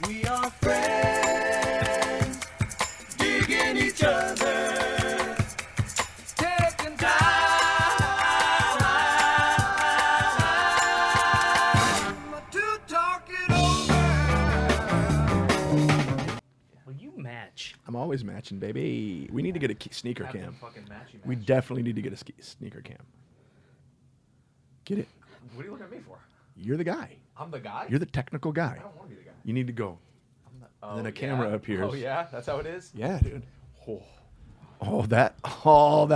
We are friends, digging each other, taking time to talk it over. Will you match? I'm always matching, baby. We need to get a sneaker Have the cam. fucking matchy We match. definitely need to get a sneaker cam. Get it? What are you looking at me for? You're the guy. I'm the guy? You're the technical guy. I don't want to be the guy. You need to go. And then a camera appears. Oh, yeah? That's how it is? Yeah, dude. Oh, that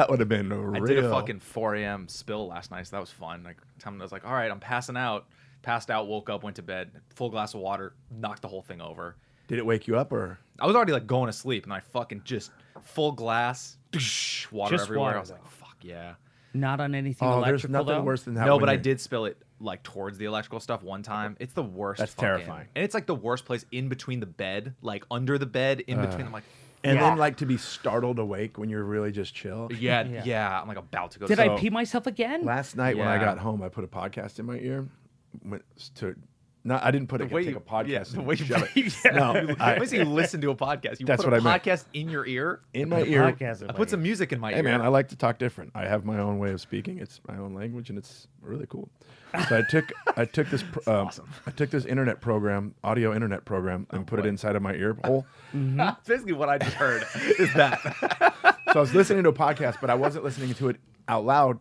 would have been real. I did a fucking 4 a.m. spill last night, so that was fun. Like, I was like, all right, I'm passing out. Passed out, woke up, went to bed, full glass of water, knocked the whole thing over. Did it wake you up or? I was already like going to sleep, and I fucking just full glass, water Just everywhere. water, I was like, fuck yeah. Not on anything Oh, electrical, there's nothing though? worse than that. No, when but I you're- did spill it like towards the electrical stuff one time. It's the worst. That's terrifying. And it's like the worst place in between the bed, like under the bed, in between. I'm like, And Yeah. then like to be startled awake when you're really just chill. yeah. I'm like about to go. Did to I sleep. pee myself again? Last night when I Yeah. got home, I put a podcast in my ear. I didn't put it. way Take you- a podcast. yeah, the and way you- shove it. Yeah. No, Let me see you listen to a podcast. You That's put what a I meant. podcast in your ear. in my The ear. podcast in I my put some ear. music in my Hey ear. man, I like to talk different. I have my own way of speaking. It's my own language, and it's really cool. So I took this I took this audio internet program, and put it inside of my ear hole. That's basically what I just heard. Is that? So I was listening to a podcast, but I wasn't listening to it out loud.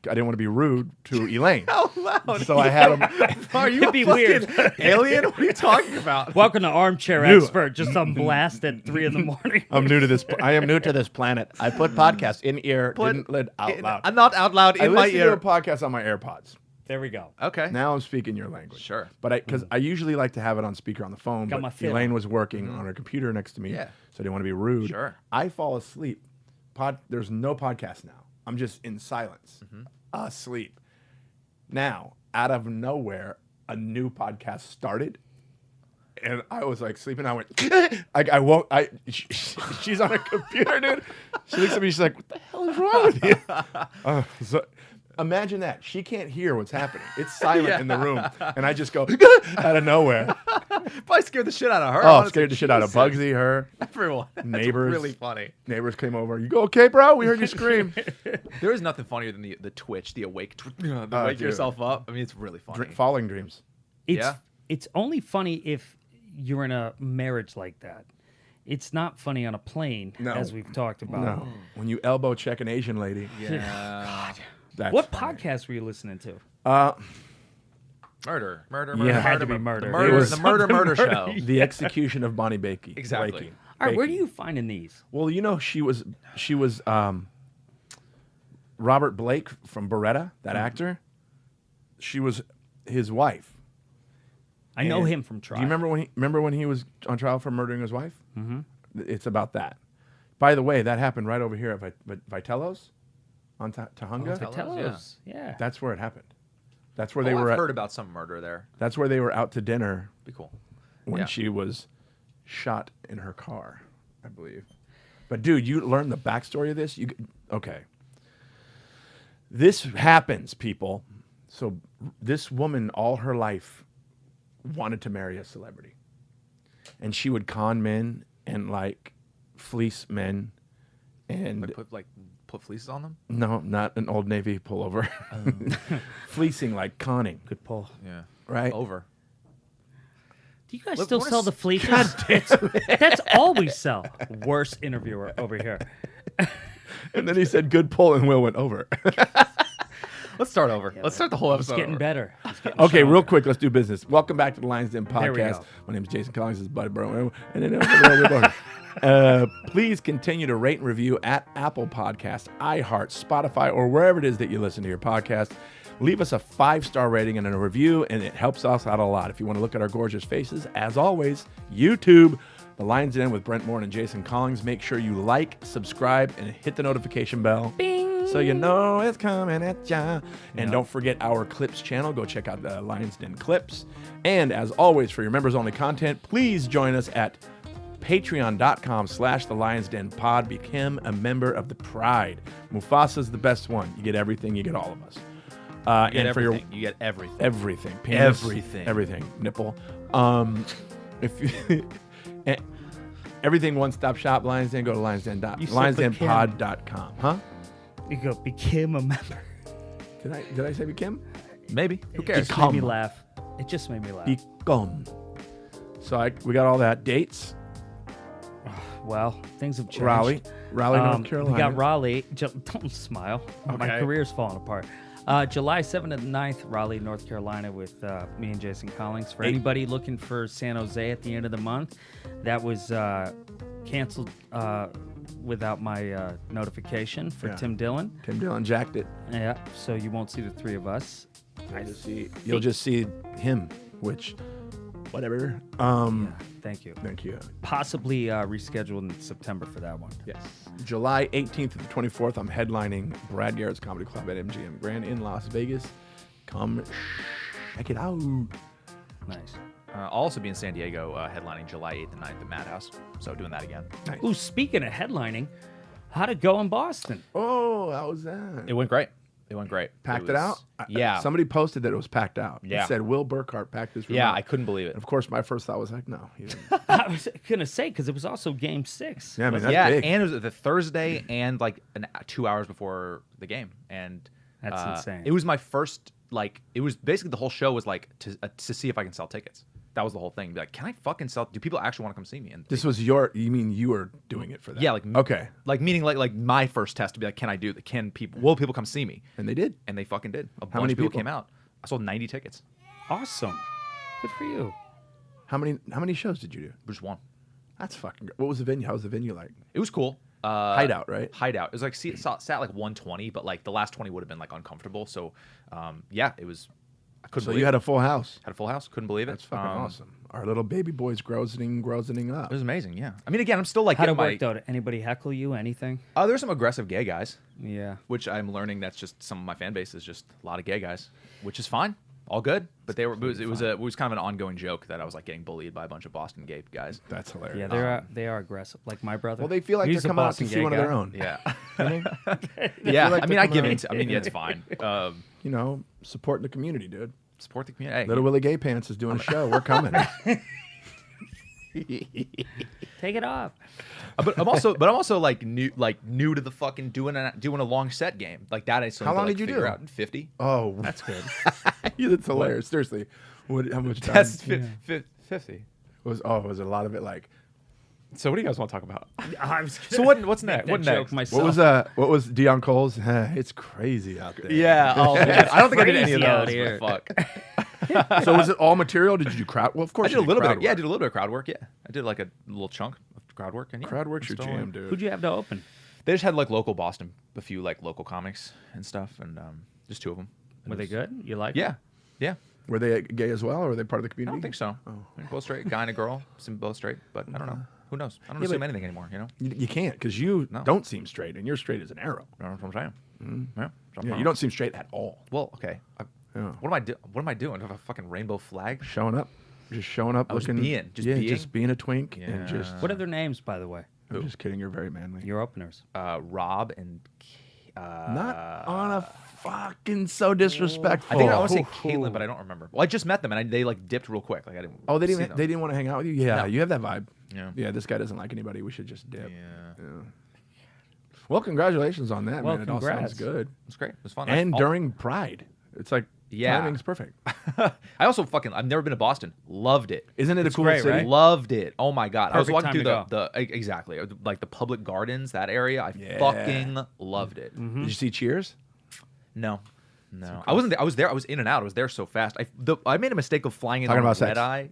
I didn't want to be rude to Elaine. Out loud. So I had him. Are you be a fucking weird. alien? What are you talking about? Welcome to Armchair New. Expert, just on blast at 3 in the morning. I'm new to this. I am new to this planet. I put podcast in ear, didn't let out loud. I'm not out loud I in my listened ear. to a podcast on my AirPods. There we go. Okay. Now I'm speaking your language. Sure. But because I usually like to have it on speaker on the phone, Got my but fiddle. Elaine was working on her computer next to me, Yeah. so I didn't want to be rude. Sure. I fall asleep. There's no podcast now. I'm just in silence, asleep. Now, out of nowhere, a new podcast started. And I was like sleeping. I went. I woke. She's on her computer, dude. She looks at me. She's like, "What the hell is wrong with you?" So, imagine that. She can't hear what's happening. It's silent in the room, and I just go out of nowhere. Probably scared the shit out of her. Oh, honestly. scared the shit out of Jesus. Bugsy. Her Everyone. That's Neighbors. really funny. neighbors came over. You go okay, bro? We heard you scream. There is nothing funnier than the twitch, the awake, the wake dude. yourself up. I mean, it's really funny. Falling dreams. It's only funny if you're in a marriage like that. It's not funny on a plane, No. as we've talked about. No, when you elbow check an Asian lady. Yeah. That's What funny. podcast were you listening to? Murder. It had to be murder. The murder, It was the murder show. The execution of Bonnie Bakey. Exactly. Blakey. All right, where do Bakey. you find these? Well, you know, she was Robert Blake from Beretta, that actor. She was his wife. I know And him from trial. Do you remember when he was on trial for murdering his wife? Mm-hmm. It's about that. By the way, that happened right over here at Vitello's on Tahunga. Vitello's, yeah. That's where it happened. That's where they were. I've heard about some murder there. That's where they were out to dinner Be cool. when Yeah. she was shot in her car, I believe. But dude, you learn the backstory of this. Okay. This happens, people. So this woman, all her life, wanted to marry a celebrity, and she would con men and like fleece men, and Put fleeces on them. no, not an Old Navy pullover. Fleecing, like conning, Good pull. Yeah. right? Over. Do you guys Look, still what sell is- the fleeces? That's all we sell. Worst interviewer over here. And then he said, "Good pull," and Will went over. Let's start over. Let's start the whole It's episode. getting over. better. It's getting Okay, real stronger. quick, let's do business. Welcome back to the Lions Den There we podcast. go. My name is Jason Collings. This is Buddy Burrow. Please continue to rate and review at Apple Podcasts, iHeart, Spotify, or wherever it is that you listen to your podcast. Leave us a 5-star rating and a review, and it helps us out a lot. If you want to look at our gorgeous faces, as always, YouTube, The Lions Den with Brent Morin and Jason Collings. Make sure you like, subscribe, and hit the notification bell. Bing. So you know it's coming at ya. And don't forget our Clips channel. Go check out the Lions Den Clips. And as always, for your members-only content, please join us at patreon.com/The Lions Den Pod. Become a member of the Pride. Mufasa's the best one. You get everything. You get all of us. You get and for your everything. You get everything. everything, penis, Everything. everything, nipple. If you, everything one stop shop Lions Den, go to lionsden.com. You said lionsdenpod.com. Huh? You go become a member. Did I say become? Maybe. Who It cares? just made me laugh. It just made me laugh. Become. So we got all that. Dates. Well, things have changed. Raleigh, North Carolina. We got Raleigh. Don't smile. My Okay. career's falling apart. July 7th and 9th, Raleigh, North Carolina, with me and Jason Collings. For anybody looking for San Jose at the end of the month, that was canceled without my notification for Yeah. Tim Dillon. Tim Dillon jacked it. Yeah, so you won't see the three of us. You'll just see him, which, whatever. Thank you. Thank you. Possibly rescheduled in September for that one. Yes. July 18th to the 24th, I'm headlining Brad Garrett's Comedy Club at MGM Grand in Las Vegas. Come check it out. Nice. I'll also be in San Diego headlining July 8th and 9th at Madhouse. So doing that again. Nice. Ooh, speaking of headlining, how'd it go in Boston? Oh, how was that? It went great. It went great. Packed it was- out? Yeah. Somebody posted that it was packed out. Yeah. It said, Will Burkart packed this room Yeah, out. I couldn't believe it. And of course, my first thought was like, no. He didn't. I was gonna say because it was also Game 6. Yeah, I mean, that's Yeah, big. and it was the Thursday and like 2 hours before the game, and That's insane. It was my first it was basically the whole show was like to see if I can sell tickets. That was the whole thing. Be like, can I fucking sell? Do people actually want to come see me? And This was you mean you were doing it for that? yeah, okay. like meaning like my first test to be like, can I do that? Will people come see me? And they did. And they fucking did. A How bunch many of people people? came out. I sold 90 tickets. Awesome. Good for you. How many shows did you do? Just one. That's fucking good. What was the venue? How was the venue like? It was cool. Hideout, right? Hideout. It was like sat like 120, but like the last 20 would have been like uncomfortable. So yeah, it was. I couldn't. So believe you it. had a full house. Had a full house. Couldn't believe it. That's fucking awesome. Our little baby boy's grosening up. It was amazing. Yeah. I mean, again, I'm still like How'd it getting work though? Did anybody heckle you? Anything? There's some aggressive gay guys, Yeah. which I'm learning that's just some of my fan base is just a lot of gay guys, which is fine, all good. But it was kind of an ongoing joke that I was like getting bullied by a bunch of Boston gay guys. That's hilarious. Yeah, they are aggressive. Like my brother. Well, they feel like He's they're a coming out to Boston see gay one of their guy. own. Yeah. You know? Yeah. like I they're mean, I coming give out- it. I mean, yeah, it's fine. You know, supporting the community, dude. Support the community. Hey, Little Willie Gay Pants is doing a show. We're coming. Take it off. but I'm also like new to the fucking doing a long set game like that. I still How need to, long like, did you figure do? Out 50. Oh, that's good. That's hilarious. Seriously, how much time? That's 50. Was it a lot of it like? So what do you guys want to talk about? I was So what's next? What joke next? myself. What was Dion Cole's? It's crazy out there. Yeah. Oh, man. I don't think I did any of Crazy out those. here. But fuck. So was it all material? Did you do crowd? Well, of course I did a you little bit. crowd Yeah, I work. did a little bit of crowd work. Yeah, I did like a little chunk of crowd work. And yeah, Crowd work's I'm your still- jam, dude. Who'd you have to open? They just had like local Boston, a few like local comics and stuff, and just two of them. Were they good? You like? Yeah, yeah. Were they gay as well, or were they part of the I community? don't think so. Both straight, guy and a girl, seem both straight, but I don't know. Who knows? I don't Yeah, assume but- anything anymore. You know. You can't because you No. don't seem straight, and you're straight as an arrow. You know what I'm saying? Yeah. Yeah, you don't seem straight at all. Well, okay. Yeah. What am I doing? Do I have a fucking rainbow flag? Showing up, just showing up, I was looking. being- just yeah, being. just being a twink, Yeah. and just. What are their names, by the way? I'm just kidding. You're very manly. Your openers. Rob and. Not on a fucking so disrespectful. I think I want to say Caitlin, but I don't remember. Well, I just met them and they like dipped real quick. Like I didn't. Oh, they see didn't. them. They didn't want to hang out with you. Yeah, No. you have that vibe. Yeah. Yeah, this guy doesn't like anybody. We should just dip. Yeah. Well, congratulations on that, Well, man. It all sounds congrats. good. It was great. It was fun. And I- during Pride, it's like Yeah. timing's perfect. I also I've never been to Boston. Loved it. Isn't it a cool great, city? right? Loved it. Oh my god! I was Perfect walking time through to the exactly like the public gardens, that area. I Yeah. fucking loved it. Did you see Cheers? No, I wasn't there. I was there. I was in and out. I was there so fast. I made a mistake of flying in Talking on a about sex. red eye.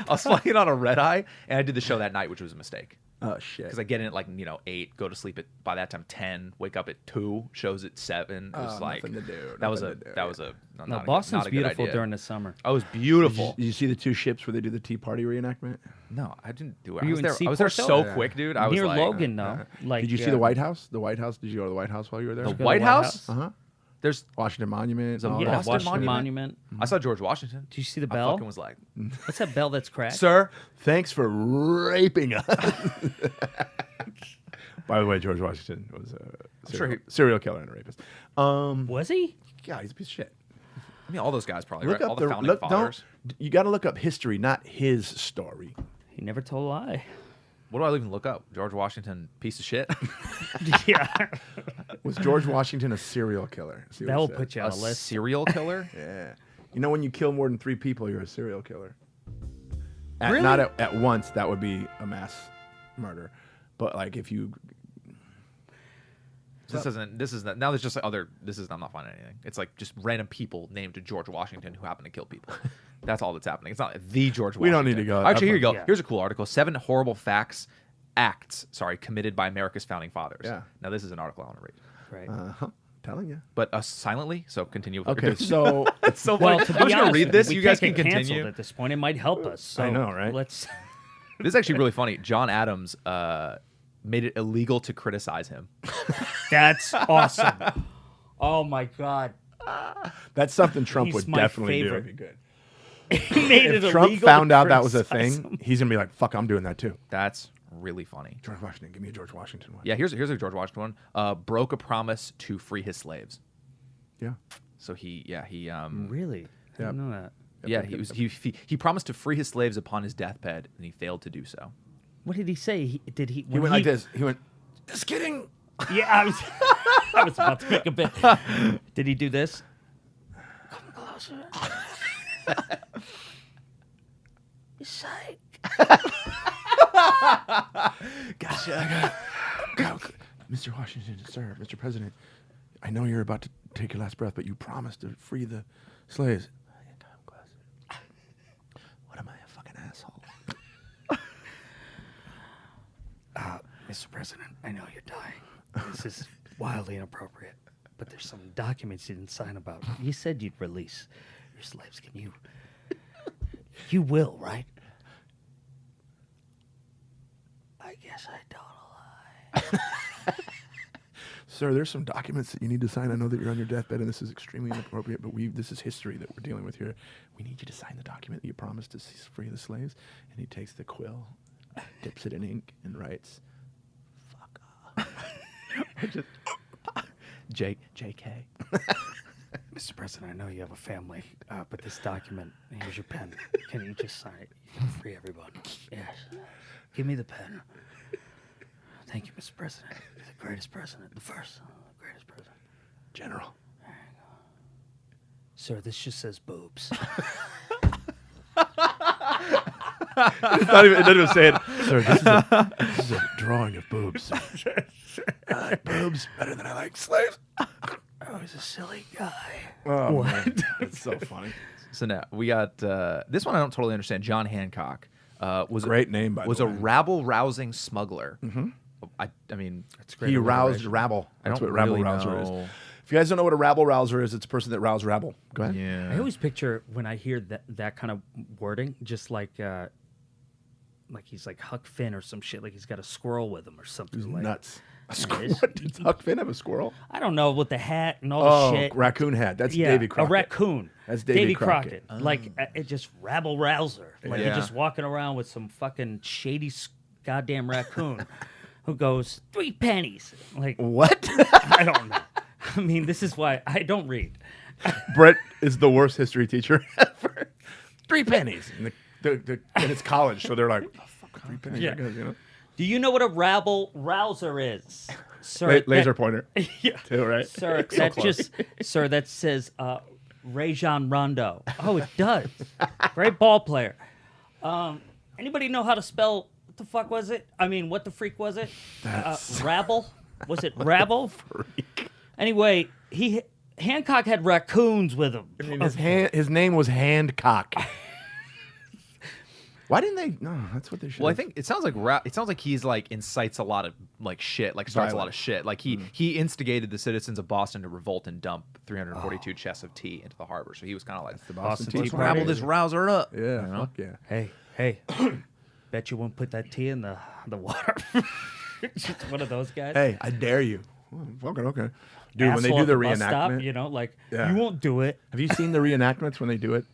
I was flying in on a red eye, and I did the show that night, which was a mistake. Oh shit! Because I get in at 8, go to sleep at by that time 10, wake up at 2, shows at 7. It was Oh, like nothing to do, that was nothing to do, that was a not No, a- Boston's not a good beautiful idea. during the summer. Oh, it was Did beautiful. you see the two ships where they do the Tea Party reenactment? No, I didn't do it. Were I you was in there. I was there Seaport, so though? quick, dude. I was Near like, Logan, though. Like, Did you see the White House? The White House? Did you go to the White House while you were there? The go to White White House? Uh huh. There's Washington Monument. and all Yeah, that. Boston Washington Monument? Monument. I saw George Washington. Did you see the I bell? fucking was like, What's that bell that's cracked? sir. Thanks for raping us. By the way, George Washington was a sure serial killer and a rapist. Was he? Yeah, he's a piece of shit. I mean, all those guys probably, Look right? up All the founding look, fathers. You got to look up history, not his story. He never told a lie. What do I even look up? George Washington, piece of shit. Yeah. Was George Washington a serial killer? See what That will it says. put you on A a list. serial killer? Yeah. You know, when you kill more than 3 people, you're a serial killer. Really? Not at once. That would be a mass murder. But like if you, This isn't. Now there's just like other. I'm not finding anything. It's like just random people named George Washington who happen to kill people. That's all that's happening. It's not the George Washington. We don't need to go Actually, here you go. Yeah. Here's a cool article: 7 horrible acts committed by America's founding fathers. Yeah. Now this is an article I want to read, Right. telling you. but silently. So continue. With what Okay, you're doing. so It's so Well, funny. to be I'm just gonna honest read with this. we You guys can't can get canceled continue. at this point. It might help us. So I know, right? Let's. This is actually really funny. John Adams made it illegal to criticize him. That's awesome. Oh my God. that's something Trump He's would my definitely favorite. do if he could. He made it If Trump illegal found to out that was a criticize thing, him. he's gonna be like, "Fuck, I'm doing that too." That's really funny. George Washington, give me a George Washington one. Yeah, here's a George Washington one. Broke a promise to free his slaves. Yeah. So he Really? I Yep. didn't know that. yeah, he promised to free his slaves upon his deathbed, and he failed to do so. What did he say? Did he? He when went like this. He went, "Just kidding." Yeah, I was about to make a bit. Did he do this? Come closer. Psych. Gotcha. Mr. Washington, sir, Mr. President, I know you're about to take your last breath, but you promised to free the slaves. Come closer. What am I, a fucking asshole? Mr. President, I know you're dying. This is wildly inappropriate, but there's some documents you didn't sign about. You said you'd release your slaves. Can you? You will, right? I guess I don't lie. Sir, there's some documents that you need to sign. I know that you're on your deathbed, and this is extremely inappropriate, but this is history that we're dealing with here. We need you to sign the document that you promised to free the slaves. And he takes the quill, dips it in ink, and writes, "Fuck off." JK. Mr. President, I know you have a family, but this document, here's your pen. Can you just sign it? Free everyone. Yes. Give me the pen. Thank you, Mr. President. You're the greatest president. The first, greatest president. General. Sir, this just says boobs. It doesn't even say it. Sir, this is a drawing of boobs. I like boobs better than I like slaves. I was a silly guy. Oh, man. It's so funny. So now we got this one. I don't totally understand. John Hancock was Great name, by was the a way. rabble rousing smuggler. Mm-hmm. I mean, great He roused alliteration. Rabble. I That's don't what Rabble really Rouser is. know. If you guys don't know what a Rabble Rouser is, it's a person that roused Rabble. Go ahead. Yeah. I always picture when I hear that kind of wording, just like he's like Huck Finn or some shit, like he's got a squirrel with him or something. He's like nuts. A Yeah, squirrel? it is. What, did Huck Finn have a squirrel? I don't know, with the hat and all Oh, the shit. raccoon hat. That's Yeah, Davy Crockett. a raccoon. That's Davy Crockett. Crockett. Like it just rabble rouser. Like Yeah. you're just walking around with some fucking shady goddamn raccoon who goes 3 pennies. Like What? I don't know. I mean, this is why I don't read. Brett is the worst history teacher ever. 3 pennies. And, and it's college, so they're like, oh, fuck, 3 pennies. Yeah. I guess, you know? Do you know what a rabble rouser is, sir? Laser that, pointer, yeah, too, right? sir. So that close. just, sir. That says Rajon Rondo. Oh, it does. Great ball player. Anybody know how to spell? What the fuck was it? I mean, what the freak was it? Rabble? Was it Rabble? Freak. Anyway, Hancock had raccoons with him. I mean, his name was Handcock. Why didn't they? No, that's what they should. Well, I think it sounds like he's like incites a lot of like shit, like starts a lot of shit. Like he instigated the citizens of Boston to revolt and dump 342 chests of tea into the harbor. So he was kind of like the Boston Tea Tea Party. rabble this rouser up. Yeah, you know? fuck yeah. Hey, bet you won't put that tea in the water. Just one of those guys. Hey, I dare you. Well, fucking okay. Dude, when they Asshole do at the bus stop, reenactment, you know, like Yeah. you won't do it. have you seen the reenactments when they do it?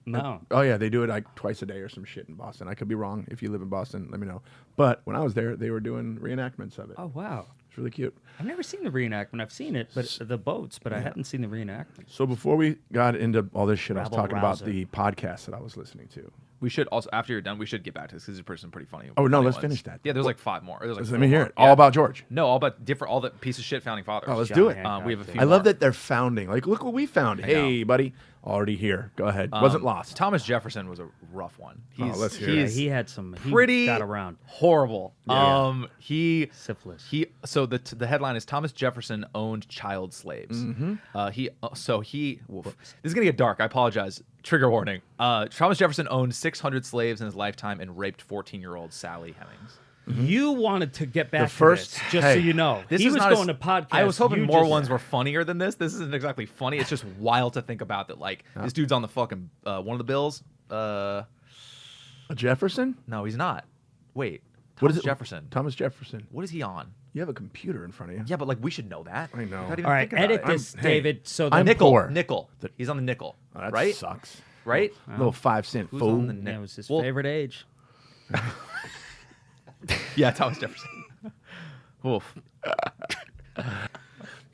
No. Oh yeah, they do it like twice a day or some shit in Boston. I could be wrong. If you live in Boston, let me know. But when I was there, they were doing reenactments of it. Oh wow. It's really cute. I've never seen the reenactment. I've seen it, but the boats, but I hadn't seen the reenactment. So before we got into all this shit, I was Rabble, talking about Rouser. the podcast that I was listening to. We should also, after you're done, we should get back to this because this person pretty funny. Oh, no, funny let's ones. finish that. Yeah, there's like 5 more. There's like Let 4 me hear more. it. Yeah. All about George. No, all about different, all the piece of shit founding fathers. Oh, let's John do it. Hancock, We have a few I love more. that they're founding. Like, look what we found. Hey, buddy. Already here. Go ahead. Wasn't lost. Thomas Jefferson was a rough one. let's hear it. Yeah, he's he had some. He pretty got around. horrible. Yeah. Syphilis. So the headline is Thomas Jefferson owned child slaves. This is gonna get dark. I apologize. Trigger warning. Thomas Jefferson owned 600 slaves in his lifetime and raped 14-year-old Sally Hemings. You wanted to get back first- to this, just hey, so you know. This He is was not going as- to podcast. I was hoping you more just- ones were funnier than this. This isn't exactly funny. It's just wild to think about that. Like this dude's on the fucking one of the bills. A Jefferson? No, he's not. Wait, What Thomas is it? Jefferson. Thomas Jefferson. What is he on? You have a computer in front of you. Yeah, but like we should know that. I know. Not even All right, think about edit it. this, hey, David. So I'm the Nick- poor. Nickel. He's on the nickel. Oh, that right? sucks. Right? Little 5-cent Who's fool. on the that was his Well- favorite age. Yeah, Thomas Jefferson. Oof.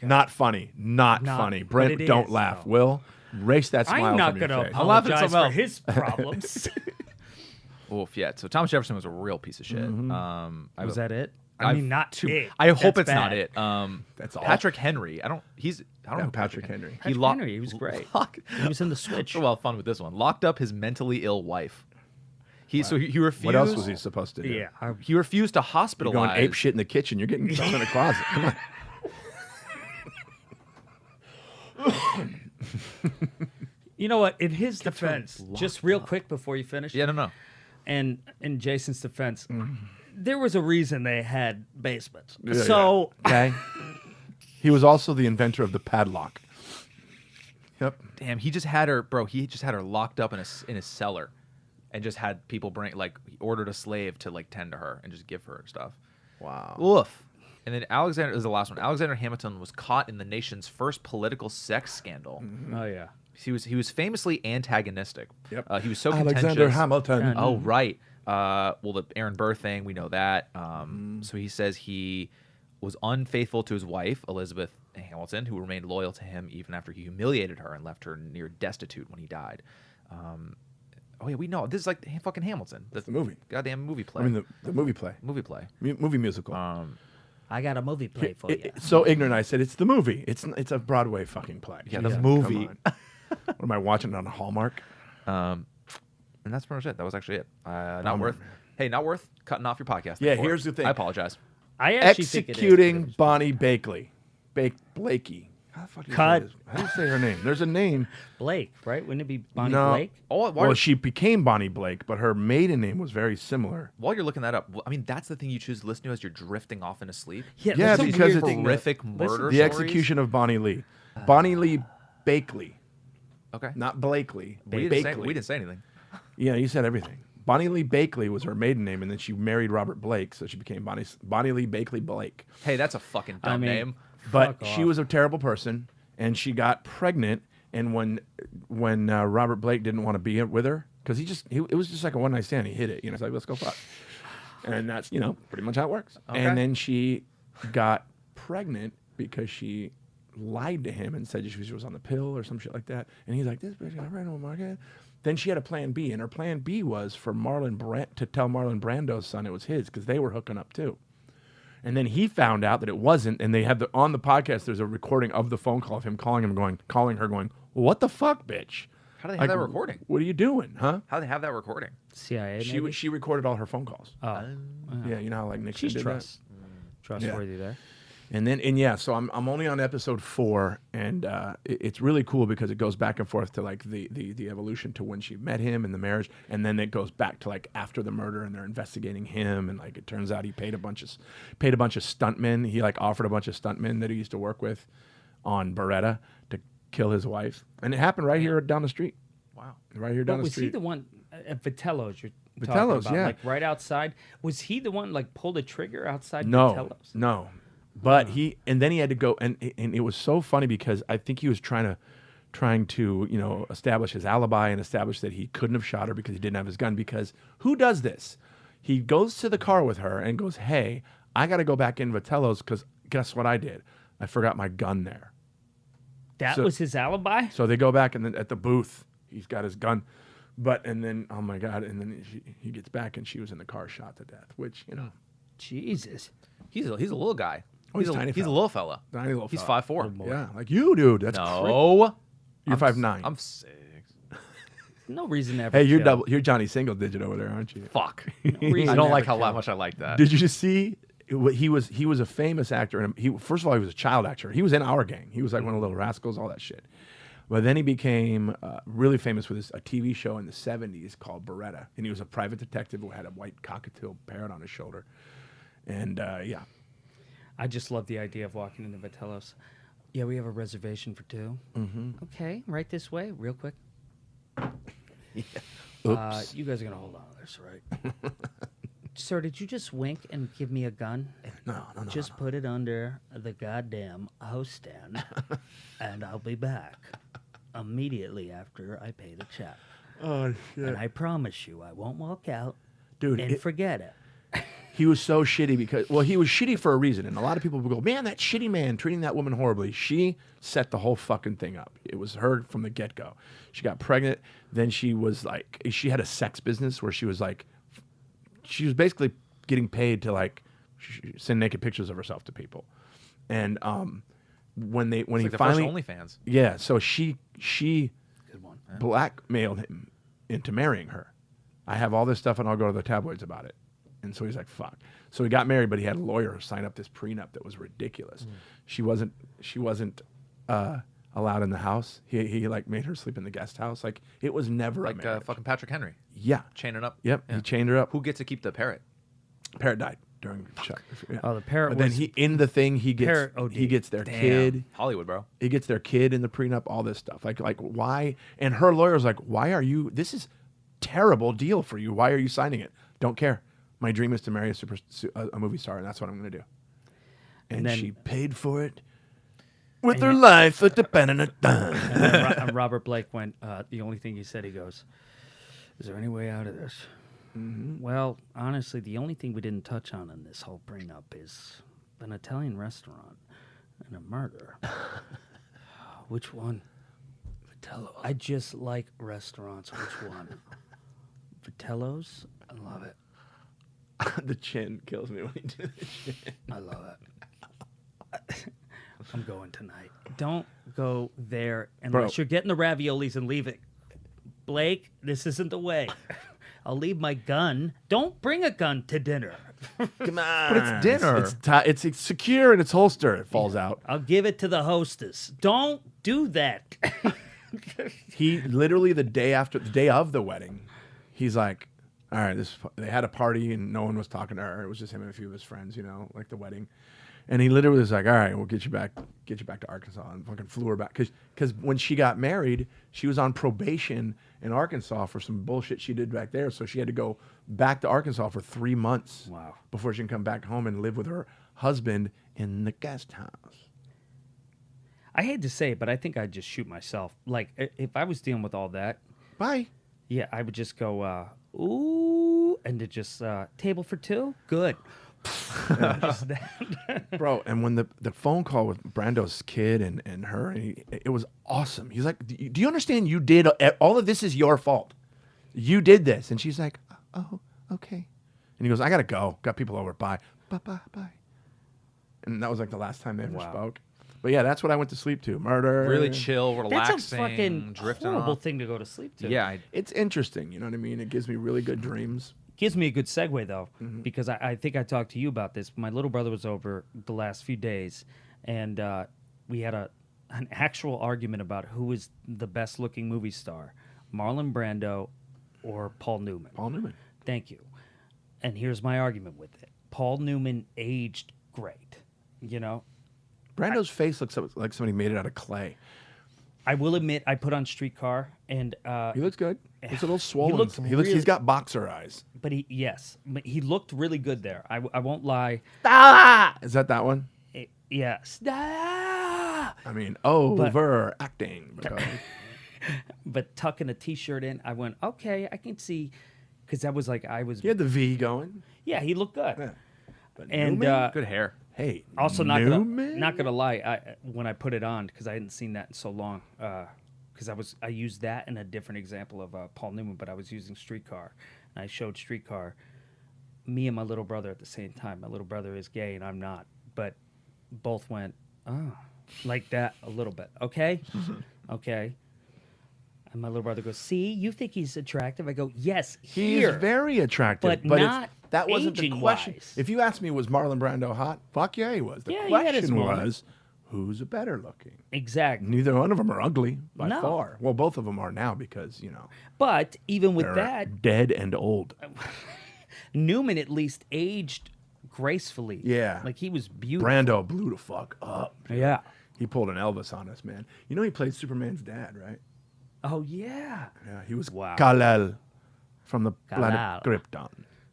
Not funny. Not Not- funny. but Brent, it don't is, laugh. though. Will, erase that smile I'm not from your going to face. I'm laughing at apologize something for else. his problems. Oof. Yeah. So Thomas Jefferson was a real piece of shit. Was that it? I I've- mean, not it. I hope That's it's not bad. it. That's all. Patrick Henry. I don't know Yeah, who Patrick Henry. Patrick Henry, he was great. He was in the Switch. Well, fun with this one. Locked up his mentally ill wife. He refused. What else was he supposed to do? Yeah. He refused to You're hospitalize. going ape shit in the kitchen. You're getting thrown in a closet. Come on. You know what? In his defense, just real quick before you finish. Yeah, no. And in Jason's defense, there was a reason they had basements. Yeah, So Okay. He was also the inventor of the padlock. Yep. Damn, he just had her, bro. He just had her locked up in his cellar, and just had people bring he ordered a slave to like tend to her and just give her stuff. Wow. Woof. And then Alexander is the last one. Alexander Hamilton was caught in the nation's first political sex scandal. Oh yeah. He was famously antagonistic. Yep. He was so Alexander contentious. Hamilton. Oh right. Well, the Aaron Burr thing, we know that. So he says he was unfaithful to his wife Elizabeth Hamilton, who remained loyal to him even after he humiliated her and left her near destitute when he died. Oh yeah, we know this is like fucking Hamilton. That's the movie. Goddamn movie play. I mean, the movie play. movie play. Movie musical. I got a movie play for you. So ignorant, I said, it's the movie. It's a Broadway fucking play. Yeah, the Come movie. on. What am I watching on Hallmark? And that's pretty much it. That was actually it. Not Bummer, worth. man. Hey, not worth cutting off your podcast. Yeah, before. here's the thing. I apologize. I actually think it is, Executing but it Bonnie Blakely. Blakey. How the fuck do you Cut. say this? How do you say her name? There's a name. was Blake, right? Wouldn't it be Bonnie No. Blake? Oh, Well, she became Bonnie Blake, but her maiden name was very similar. While you're looking that up, I mean, that's the thing you choose to listen to as you're drifting off into sleep. Yeah, that's a because weird it's thing to horrific listen murder to. The stories? execution of Bonnie Lee. Bonnie Lee Bakley. Okay. Not Blakely. We didn't say anything. Yeah, you said everything. Bonnie Lee Bakley was her maiden name, and then she married Robert Blake, so she became Bonnie Lee Bakley Blake. Hey, that's a fucking dumb I mean, name. But Fuck she off. was a terrible person, and she got pregnant. And when Robert Blake didn't want to be with her, because it was just like a one night stand. He hit it, it's like, let's go fuck. And that's pretty much how it works. Okay. And then she got pregnant because she lied to him and said she was on the pill or some shit like that. And he's like, this bitch got pregnant with my kid. Then she had a plan B, and her plan B was for to tell Marlon Brando's son it was his, because they were hooking up too. And then he found out that it wasn't, and they had on the podcast. There's a recording of the phone call of him calling her, going, "What the fuck, bitch? How do they have that recording? What are you doing, huh?" How do they have that recording? CIA. maybe? She recorded all her phone calls. Oh, Yeah, you know how like Nixon she's did trustworthy there. that. And so I'm only on episode 4, and it's really cool because it goes back and forth to like the evolution to when she met him and the marriage, and then it goes back to like after the murder, and they're investigating him, and like it turns out he paid a bunch of stuntmen. He like offered a bunch of stuntmen that he used to work with on Beretta to kill his wife, and it happened right here down the street. Wow. Right here But down the was street. he the one at Vitello's you're Vitello's, talking about? yeah. Like right outside? Was he the one like pulled the trigger outside No, Vitello's? no. But then he had to go, and it was so funny because I think he was trying to trying to, establish his alibi and establish that he couldn't have shot her because he didn't have his gun. Because who does this? He goes to the car with her and goes, hey, I got to go back in Vitello's because guess what I did? I forgot my gun there. That was his alibi? So they go back and then at the booth, he's got his gun. And then, oh my God, and then he gets back and she was in the car shot to death, which, Jesus. He's a little guy. Oh, he's a tiny He's a fella. little fella. Tiny little He's fella. 5'4". Yeah, like you, dude. That's crazy. No. You're 5'9". I'm 6. No reason to ever Hey, you're kill. You're Johnny Single Digit over there, aren't you? Fuck. reason I don't to like ever how kill. much I like that. Did you see? He was a famous actor, and first of all he was a child actor. He was in our gang. He was like one of the Little Rascals, all that shit. But then he became really famous with a TV show in the '70s called Beretta, and he was a private detective who had a white cockatiel parrot on his shoulder. And yeah, I just love the idea of walking into Vitello's. Yeah, we have a reservation for 2. Mm-hmm. Okay, right this way, real quick. Oops. You guys are going to hold on to this, right? Sir, did you just wink and give me a gun? No. Just put it under the goddamn host stand, and I'll be back immediately after I pay the check. Oh shit, And I promise you, I won't walk out dude! and forget it. He was so shitty because, he was shitty for a reason. And a lot of people would go, man, that shitty man treating that woman horribly. She set the whole fucking thing up. It was her from the get-go. She got pregnant. Then she was like, she had a sex business where she was basically getting paid to send naked pictures of herself to people. And when he Like the finally, first OnlyFans. yeah, so she Good one. blackmailed him into marrying her. I have all this stuff and I'll go to the tabloids about it. And so he's like, fuck. So he got married, but he had a lawyer sign up this prenup that was ridiculous. She wasn't allowed in the house. He made her sleep in the guest house. Like it was never a Like marriage. fucking Patrick Henry. Yeah. Chaining up. Yep. Yeah. He chained her up. Who gets to keep the parrot? Parrot died during Chuck. Yeah. Oh, the parrot But then was... in the thing he gets Parrot OD. he gets their Damn. kid. Hollywood, bro. He gets their kid in the prenup, all this stuff. Like why? And her lawyer's like, why are you? This is terrible deal for you. Why are you signing it? Don't care. My dream is to marry a movie star, and that's what I'm going to do. And then- she paid for it with her life at the pen and a dime. And then Robert Blake went, the only thing he said, he goes, is there any way out of this? Mm-hmm. Well, honestly, the only thing we didn't touch on in this whole prenup is an Italian restaurant and a murder. Which one? Vitello's. I just like restaurants. Which one? Vitello's? I love it. The chin kills me when he did the chin. I love it. I'm going tonight. Don't go there unless you're getting the raviolis and leave it. Blake, this isn't the way. I'll leave my gun. Don't bring a gun to dinner. Come on. But it's dinner. It's secure in its holster. It falls out. I'll give it to the hostess. Don't do that. He literally the day of the wedding, he's like, all right, they had a party and no one was talking to her. It was just him and a few of his friends, like the wedding. And he literally was like, all right, we'll get you back to Arkansas, and fucking flew her back. Because when she got married, she was on probation in Arkansas for some bullshit she did back there. So she had to go back to Arkansas for 3 months Wow. before she can come back home and live with her husband in the guest house. I hate to say it, but I think I'd just shoot myself. Like, if I was dealing with all that, Bye. yeah, I would just go, ooh, and to just, table for 2? Good. Just that. Bro, and when the phone call with Brando's kid and her, it was awesome. He's like, do you understand you did, all of this is your fault. You did this. And she's like, oh, okay. And he goes, I got to go. Got people over. Bye. Bye. And that was like the last time they ever Wow. spoke. But yeah, that's what I went to sleep to. Murder. Really chill, relaxing, That's a fucking drifting horrible off. thing to go to sleep to. Yeah, It's interesting. You know what I mean? It gives me really good dreams. Gives me a good segue, though, because I think I talked to you about this. My little brother was over the last few days, and we had an actual argument about who is the best-looking movie star, Marlon Brando or Paul Newman. Paul Newman. Thank you. And here's my argument with it. Paul Newman aged great, Brando's face looks like somebody made it out of clay. I will admit, I put on Streetcar, and He looks good. He's a little swollen. looks really- He's got boxer eyes. but he looked really good there. I won't lie. Is that one? Yes. Ah! I mean, overacting. But tucking a t-shirt in, I went, okay, I can see, because that was like You had the V going. Yeah, he looked good. Yeah. But And Newman? Good hair. Hey, also Newman? not gonna lie, when I put it on, because I hadn't seen that in so long, because I used that in a different example of Paul Newman, but I was using Streetcar, and I showed Streetcar, me and my little brother at the same time. My little brother is gay and I'm not, but both went, oh, like that a little bit. Okay, okay. And my little brother goes, see, you think he's attractive? I go, yes, He's here. very attractive, but but not that wasn't the question. aging-wise. If you asked me, was Marlon Brando hot? Fuck yeah, he was. The Yeah, he had his question moment. was, who's better looking? Exactly. Neither one of them are ugly by No. far. Well, both of them are now because, But even with they're that, dead and old. Newman at least aged gracefully. Yeah. Like he was beautiful. Brando blew the fuck up. Yeah. He pulled an Elvis on us, man. You know he played Superman's dad, right? Oh, yeah. Yeah, he was Wow. Kal-El from the planet Kal-El. Krypton.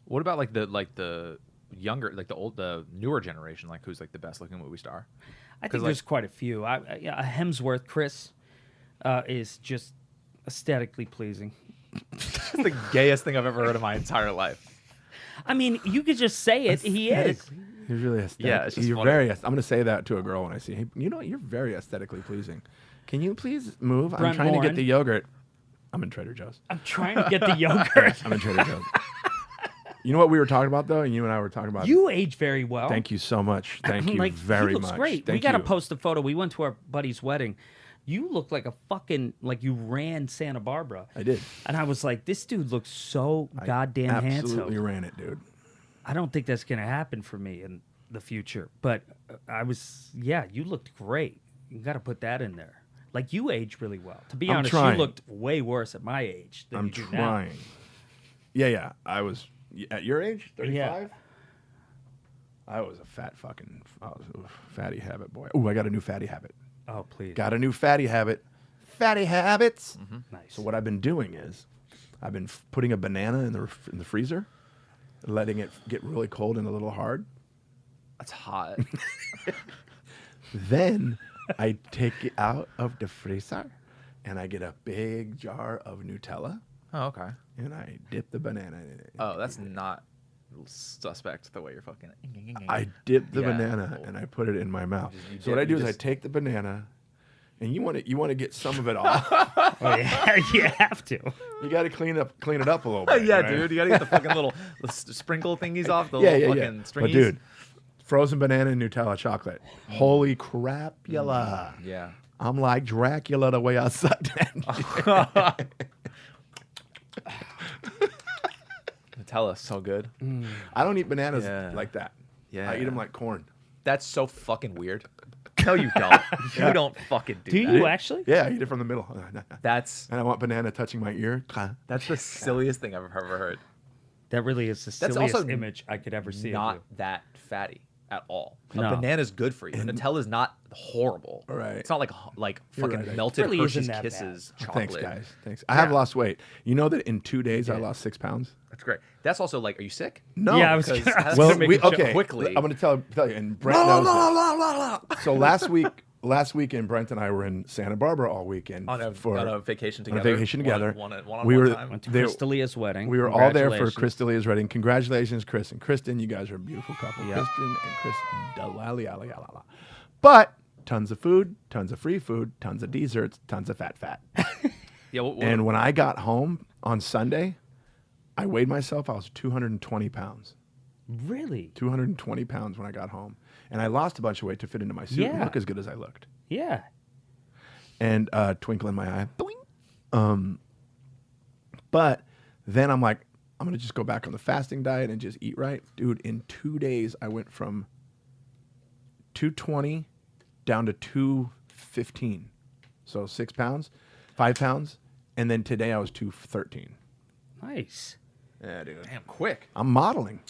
What about the younger, like the newer generation, like who's like the best looking movie star? I 'Cause, think like- there's quite a few. Hemsworth, Chris, is just aesthetically pleasing. It's the gayest thing I've ever heard in my entire life. I mean, you could just say it. He is. He's really aesthetic. Yeah, it's just you're funny. very. I'm going to say that to a girl when I see. Hey, you know what? You're very aesthetically pleasing. Can you please move? I'm Brent trying to Morin. get the yogurt. I'm in Trader Joe's. I'm trying to get the yogurt. I'm in Trader Joe's. You know what we were talking about though, and you and I were talking about. You age very well. Thank you so much. Thank you like, very he looks much. great. Thank We got to you. post a photo. We went to our buddy's wedding. You look like a fucking, like you ran Santa Barbara. I did. And I was like, this dude looks so I goddamn absolutely handsome. ran it, dude. I don't think that's going to happen for me in the future. But you looked great. You got to put that in there. Like you aged really well. To be I'm honest, trying. you looked way worse at my age than I'm you do now. trying. Yeah. I was at your age, 35. Yeah. I was a fatty habit boy. Oh, I got a new fatty habit. Oh, please. Got a new fatty habit. Fatty habits. Nice. So what I've been doing is, I've been putting a banana in the freezer, letting it get really cold and a little hard. That's hot. Then I take it out of the freezer, and I get a big jar of Nutella, Oh, okay. and I dip the banana in it. Oh, that's not suspect the way you're fucking. I dip the Yeah. banana and I put it in my mouth. You So what dip- I do you is I just- take the banana, and you want to get some of it off. Oh, yeah, you have to. You got to clean it up a little bit. Yeah, right? dude, you gotta get the fucking little sprinkle thingies off the Yeah, little yeah, fucking yeah. stringies. But dude, frozen banana and Nutella chocolate. Holy crapula! Yeah. I'm like Dracula the way I suck that. Nutella's so good. I don't eat bananas Yeah. like that. Yeah. I eat them like corn. That's so fucking weird. No, you don't. You don't fucking do, Do that. you actually? Yeah, I eat it from the middle. That's And I want banana touching my ear. the silliest thing I've ever heard. That really is the That's silliest also image I could ever see. Not of you. that fatty at all. No. A banana's good for you. Nutella's not horrible. Right. It's not like You're fucking right. melted Really isn't Hershey's that Kisses Oh, chocolate. thanks, guys. Thanks. I have Yeah. lost weight. You know that in 2 days I lost 6 pounds? That's great. That's also like, are you sick? No. Yeah, I was because gonna- that's Well, gonna make we, you shit okay. quickly. I'm going to tell you, and Brent knows this. So last weekend, Brent and I were in Santa Barbara all weekend on a vacation on together. a vacation together. One-on-one We were time. Went to they- Chris D'Elia's wedding. We were all there for Congratulations. Chris D'Elia's wedding. Congratulations, Chris and Kristen. You guys are a beautiful couple. Kristen and Chris. Da-la-li-a-li-a-la-la. But tons of food, tons of free food, tons of desserts, tons of fat. Yeah, And when I got home on Sunday, I weighed myself. I was 220 pounds. Really? 220 pounds when I got home. And I lost a bunch of weight to fit into my suit and Yeah. look as good as I looked. Yeah. And twinkle in my eye. Boing. But then I'm like, I'm going to just go back on the fasting diet and just eat right. Dude, in 2 days, I went from 220 down to 215. So 6 pounds, 5 pounds. And then today I was 213. Nice. Yeah, dude. damn, quick. I'm modeling.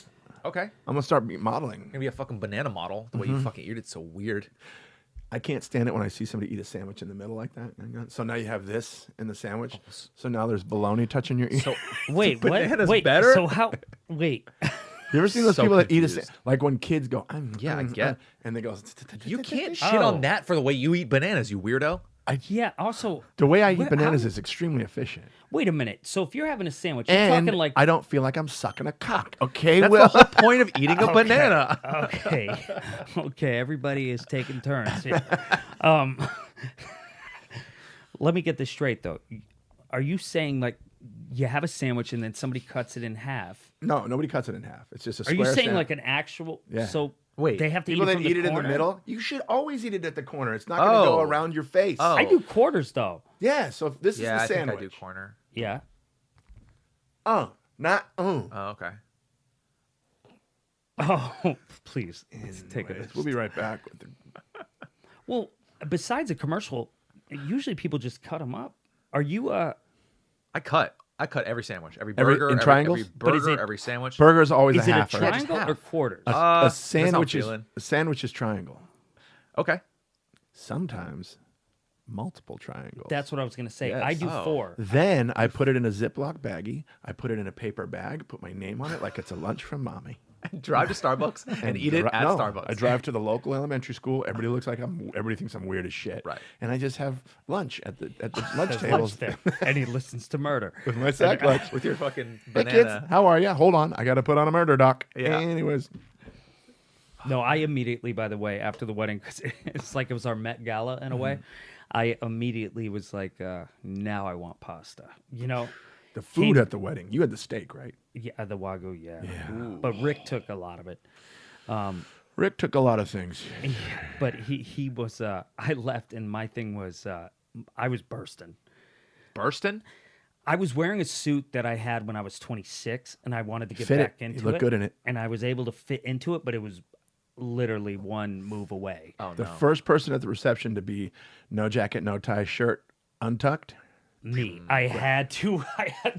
Okay. I'm going to start modeling. Gonna be a fucking banana model. The way Mm-hmm. you fucking eat it's so weird. I can't stand it when I see somebody eat a sandwich in the middle like that. So now you have this in the sandwich. So now there's bologna touching your ear. So Wait, what? banana's Wait, better? so how? Wait. You ever seen those So people that eat confused. like when kids go, Yeah, I get. and they go, You can't shit Oh. on that for the way you eat bananas, you weirdo. Yeah. Also, The way I eat Wait, bananas how- is extremely efficient. wait a minute. So if you're having a sandwich, you're And talking like I don't feel like I'm sucking a cock. Okay, That's Will. the whole point of eating a banana. okay, okay. Everybody is taking turns here. Let me get this straight though. Are you saying like you have a sandwich and then somebody cuts it in half? No, nobody cuts it in half. It's just a Are square you saying sandwich. like an actual? Yeah. So Wait, they have to People eat it that from eat the it in the corner? middle, you should always eat it at the corner. It's not going to go Oh. around your face. Oh. I do quarters though. Yeah, so if this Yeah, is I the think sandwich. I do corner. Yeah. Not Oh, okay. Oh, please. Let's take it. We'll be right back. With the, Well, besides a commercial, usually people just cut them up. Are you I cut every sandwich, every Every- burger, in every triangles? But is burger, it- every sandwich. burger's always is a it a half. right? triangle or half. quarters? A that's how I'm sandwich is triangle. Okay. Sometimes multiple triangles. That's what I was gonna say. Yes. I do Oh. 4. Then I put it in a Ziploc baggie. I put it in a paper bag, put my name on it like it's a lunch from mommy. Drive to Starbucks and eat it at No, Starbucks. I drive to the local elementary school. Everybody looks like everybody thinks I'm weird as shit. Right. And I just have lunch at the lunch There's tables lunch there, and he listens to murder. with my sack lunch. with your fucking Hey banana. kids, how are you? Hold on, I got to put on a murder doc. Yeah. Anyways, No, I immediately, by the way, after the wedding, because it's like it was our Met Gala in a way, I immediately was like, now I want pasta. You know, the food at the wedding. You had the steak, right? yeah, the Wagyu, yeah. Yeah. But Rick took a lot of it. Rick took a lot of things. But he was, I left, and my thing was, I was bursting. Bursting? I was wearing a suit that I had when I was 26, and I wanted to get Fit it. back You into it. look good in it. And I was able to fit into it, but it was literally one move away. Oh The no. first person at the reception to be no jacket, no tie, shirt untucked. Me. I had to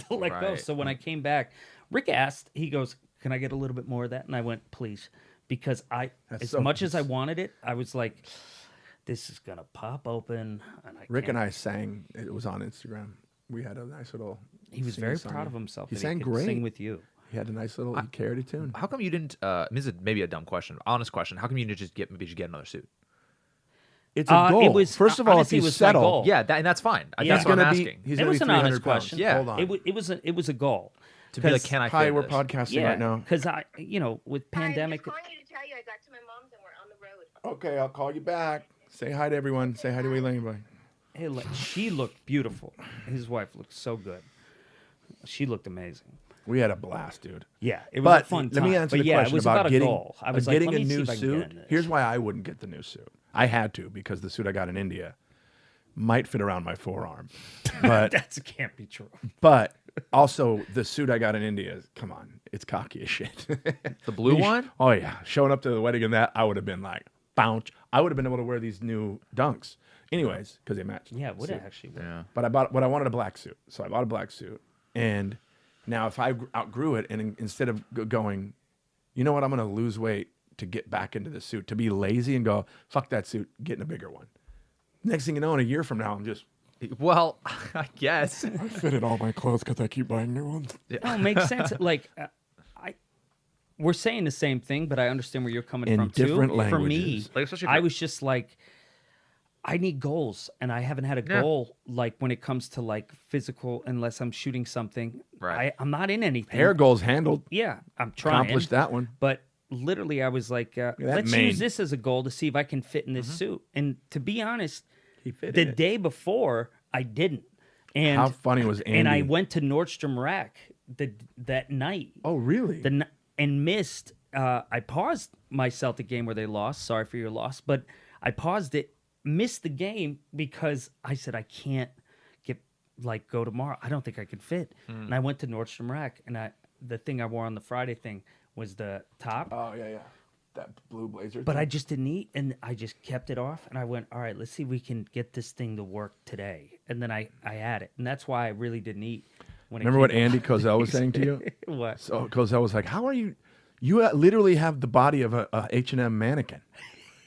let go. Right. So when I came back, Rick asked, he goes, "Can I get a little bit more of that?" And I went, "Please." Because That's as so much as I nice. wanted it, I was like, this is going to pop open. And Rick and I sang. It was on Instagram. We had a nice little. He was very proud of himself. He that sang he could great. Sing with you. He had a nice little. He carried a tune. How come you didn't? This is maybe a dumb question, honest question. How come you didn't just get another suit? It's a goal. It was, First of all, if honestly, you it was my settle, goal. Yeah, and that's fine. Yeah. That's what I'm gonna be. asking. He's It gonna was be an 300 honest pounds. question. Yeah. Hold on. It was a goal. To be like, 'Cause- can I? Hi, fit we're this? podcasting right now. Because with pandemic. I was calling you to tell you I got to my mom's and we're on the road. Okay, I'll call you back. Say hi to everyone. Say hi to Elaine, boy. Hey, she looked beautiful. His wife looked so good. She looked amazing. We had a blast, dude. Yeah, it was But a fun let time. me answer but the yeah, question it was about a getting, goal. I was like, getting let a me see new if I can get suit. in this. Here's why I wouldn't get the new suit. I had to because the suit I got in India might fit around my forearm, but That can't be true. but also the suit I got in India. Come on, it's cocky as shit. The blue one? Oh yeah, showing up to the wedding in that, I would have been like, bounce. I would have been able to wear these new dunks, anyways, because they matched. Yeah, it would suit. have actually. Worked. Yeah. But I wanted a black suit, so I bought a black suit. And now, if I outgrew it, and instead of going, you know what, I'm going to lose weight to get back into the suit, to be lazy and go, fuck that suit, get in a bigger one. Next thing you know, in a year from now, I'm just Well, I guess. I fitted all my clothes because I keep buying new ones. No, it makes sense. Like, we're saying the same thing, but I understand where you're coming In from different too. For me, languages. Like, especially if I you're- was just like, I need goals, and I haven't had a Yeah. goal like when it comes to like physical, unless I'm shooting something. Right. I'm not in anything. Hair goals handled. Yeah, I'm trying. Accomplished that one. But literally, I was like, that let's mane. use this as a goal to see if I can fit in this suit. And to be honest, He fit the in it. day before, I didn't. And How funny was Andy? And I went to Nordstrom Rack that night. Oh, really? And missed. I paused my Celtic game where they lost. Sorry for your loss, but I paused it, missed the game because I said I can't go tomorrow. I don't think I could fit. And I went to Nordstrom Rack, and the thing I wore on the Friday thing was the top. Oh, yeah. That blue blazer. But thing. I just didn't eat, and I just kept it off. And I went, all right, let's see if we can get this thing to work today. And then I had it, and that's why I really didn't eat. When Remember what Andy Cozell was saying to you? What? So Cozell was like, "How are you? You literally have the body of a H&M mannequin.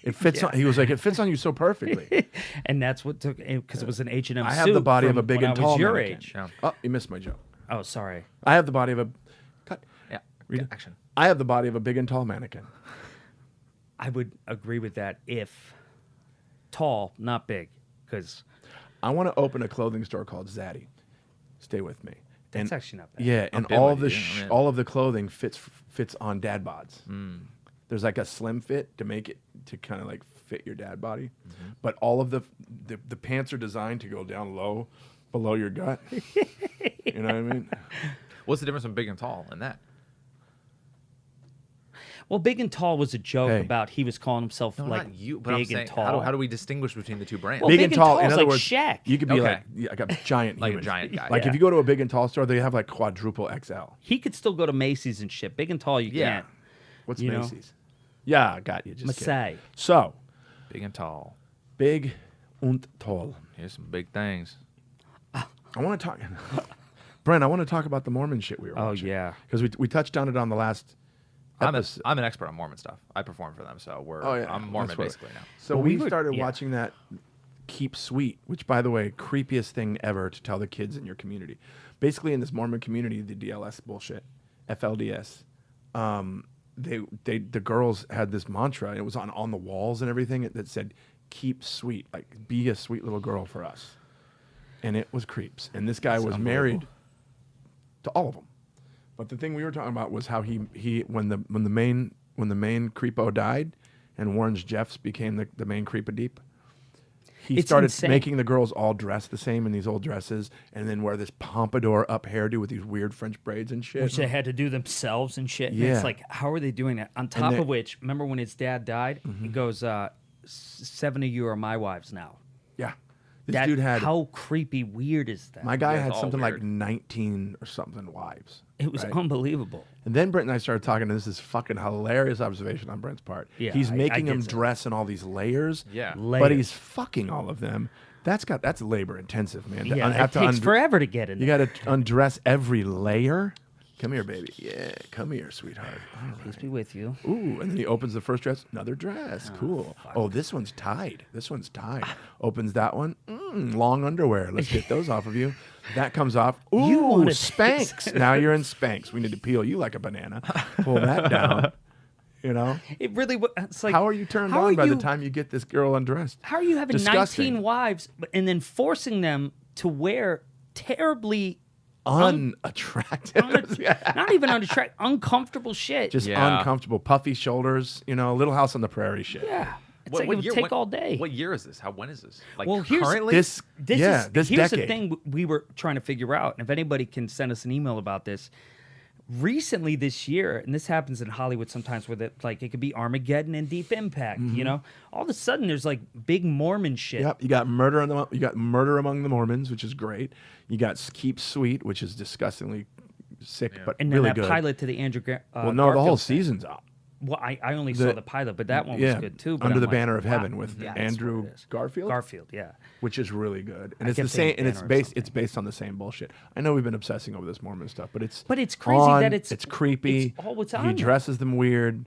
It fits on." He was like, "It fits on you so perfectly." And that's what took, because it was an H&M I suit. have the body of from a big when and I was tall your mannequin. age. Yeah. Oh, you missed my joke. Oh, sorry. I have the body of a. Cut. Yeah. Action. I have the body of a big and tall mannequin. I would agree with that if tall, not big, because I want to open a clothing store called Zaddy. Stay with me. that's actually not bad. Yeah, and big all with of the you, I'm in. all of the clothing fits on dad bods. Mm. There's like a slim fit to make it to kind of like fit your dad body, Mm-hmm. but all of the pants are designed to go down low, below your gut. You know what I mean? What's the difference between big and tall in that? Well, big and tall was a joke Hey. about he was calling himself No, like not you, but big I'm saying, and tall. how do we distinguish between the two brands? Well, Big big and and tall. tall In is other like words, Shaq. you could be Okay. like a giant, Like a human. giant guy, Like yeah. if you go to a big and tall store, they have like quadruple XL. He could still go to Macy's and shit. Big and tall, you Yeah. can't. What's You know? Macy's? Yeah, I got you. Just kidding. Masai. So Big and tall. big und tall. Here's some big things. I want to talk, Brent. I want to talk about the Mormon shit we were Oh watching. yeah. because we touched on it on the last I'm episode. an expert on Mormon stuff. I perform for them, so I'm Mormon that's what- basically now. So Well, we we were- started yeah. watching that Keep Sweet, which, by the way, creepiest thing ever to tell the kids in your community. Basically, in this Mormon community, the DLS bullshit, FLDS, the girls had this mantra, and it was on the walls and everything that said, "Keep sweet," like be a sweet little girl for us. And it was creeps. And this guy was married to all of them. But the thing we were talking about was how he when the main creepo died, and Warren's Jeffs became the main creepa deep. He It's started insane. making the girls all dress the same in these old dresses, and then wear this pompadour up hairdo with these weird French braids and shit. Which they had to do themselves and shit. And Yeah. it's like, how are they doing that? On top they- of which, remember when his dad died? He goes, 7 of you are my wives now. Yeah, this That, dude had how creepy weird is that? my guy Yeah, it's had all something like weird. 19 or something wives. It was right? unbelievable. And then Brent and I started talking, and this is fucking hilarious observation on Brent's part. Yeah, he's I making did them say that. dress in all these layers. Yeah. But Layers. he's fucking all of them. That's labor intensive, man. To Yeah, have it to takes forever to get in You there. got to undress every layer. Come here, baby. Yeah, come here, sweetheart. All Peace right. be with you. Ooh, and then he opens the first dress. Another dress. Cool. Oh, this one's tied. This one's tied. Opens that one. Long underwear. Let's get those off of you. That comes off. Ooh, You wanna Spanx. Now you're in Spanx. We need to peel you like a banana. Pull that down. You know? It really it's like How are you turned how on are by the you- time you get this girl undressed? How are you having Disgusting. 19 wives and then forcing them to wear terribly Unattractive. Yeah. not even unattractive, uncomfortable shit? Just Yeah. uncomfortable, puffy shoulders, Little House on the Prairie shit. yeah. It's like it would take all day. What year is this? When is this? Like Well, here's- currently? This Here's decade. the thing we were trying to figure out. And if anybody can send us an email about this, recently this year, and this happens in Hollywood sometimes, where it could be Armageddon and Deep Impact. All of a sudden there's like big Mormon shit. Yep, you got murder among the Mormons, which is great. You got Keep Sweet, which is disgustingly sick, but And then really that good. pilot to the Andrew. Well, no, the whole Garfield thing. season's out. Well, I only saw the pilot, but that one was good too. But Under I'm the like, Banner of wow, Heaven with yeah, that's Andrew what it is. Garfield. Garfield, yeah. Which is really good, and I it's the kept same, saying and it's Banner of based something. it's based on the same bullshit. I know we've been obsessing over this Mormon stuff, but it's crazy that it's creepy. it's all what's He on there. dresses them weird.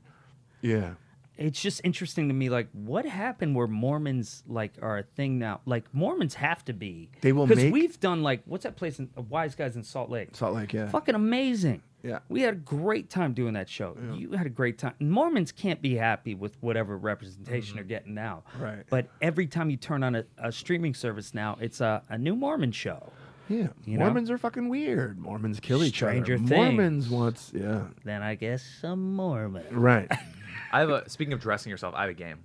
Yeah. It's just interesting to me, like, what happened where Mormons are a thing now? Like, Mormons have to be. They will because make- we've done what's that place in Wise Guys in Salt Lake? Salt Lake, yeah. Fucking amazing. Yeah. We had a great time doing that show. You had a great time. Mormons can't be happy with whatever representation they're getting now. Right. But every time you turn on a streaming service now, it's a new Mormon show. Yeah, You know? Mormons are fucking weird. Mormons kill each Stranger other. Things. Mormons wants, yeah, Then I guess some Mormon. right. Speaking of dressing yourself, I have a game.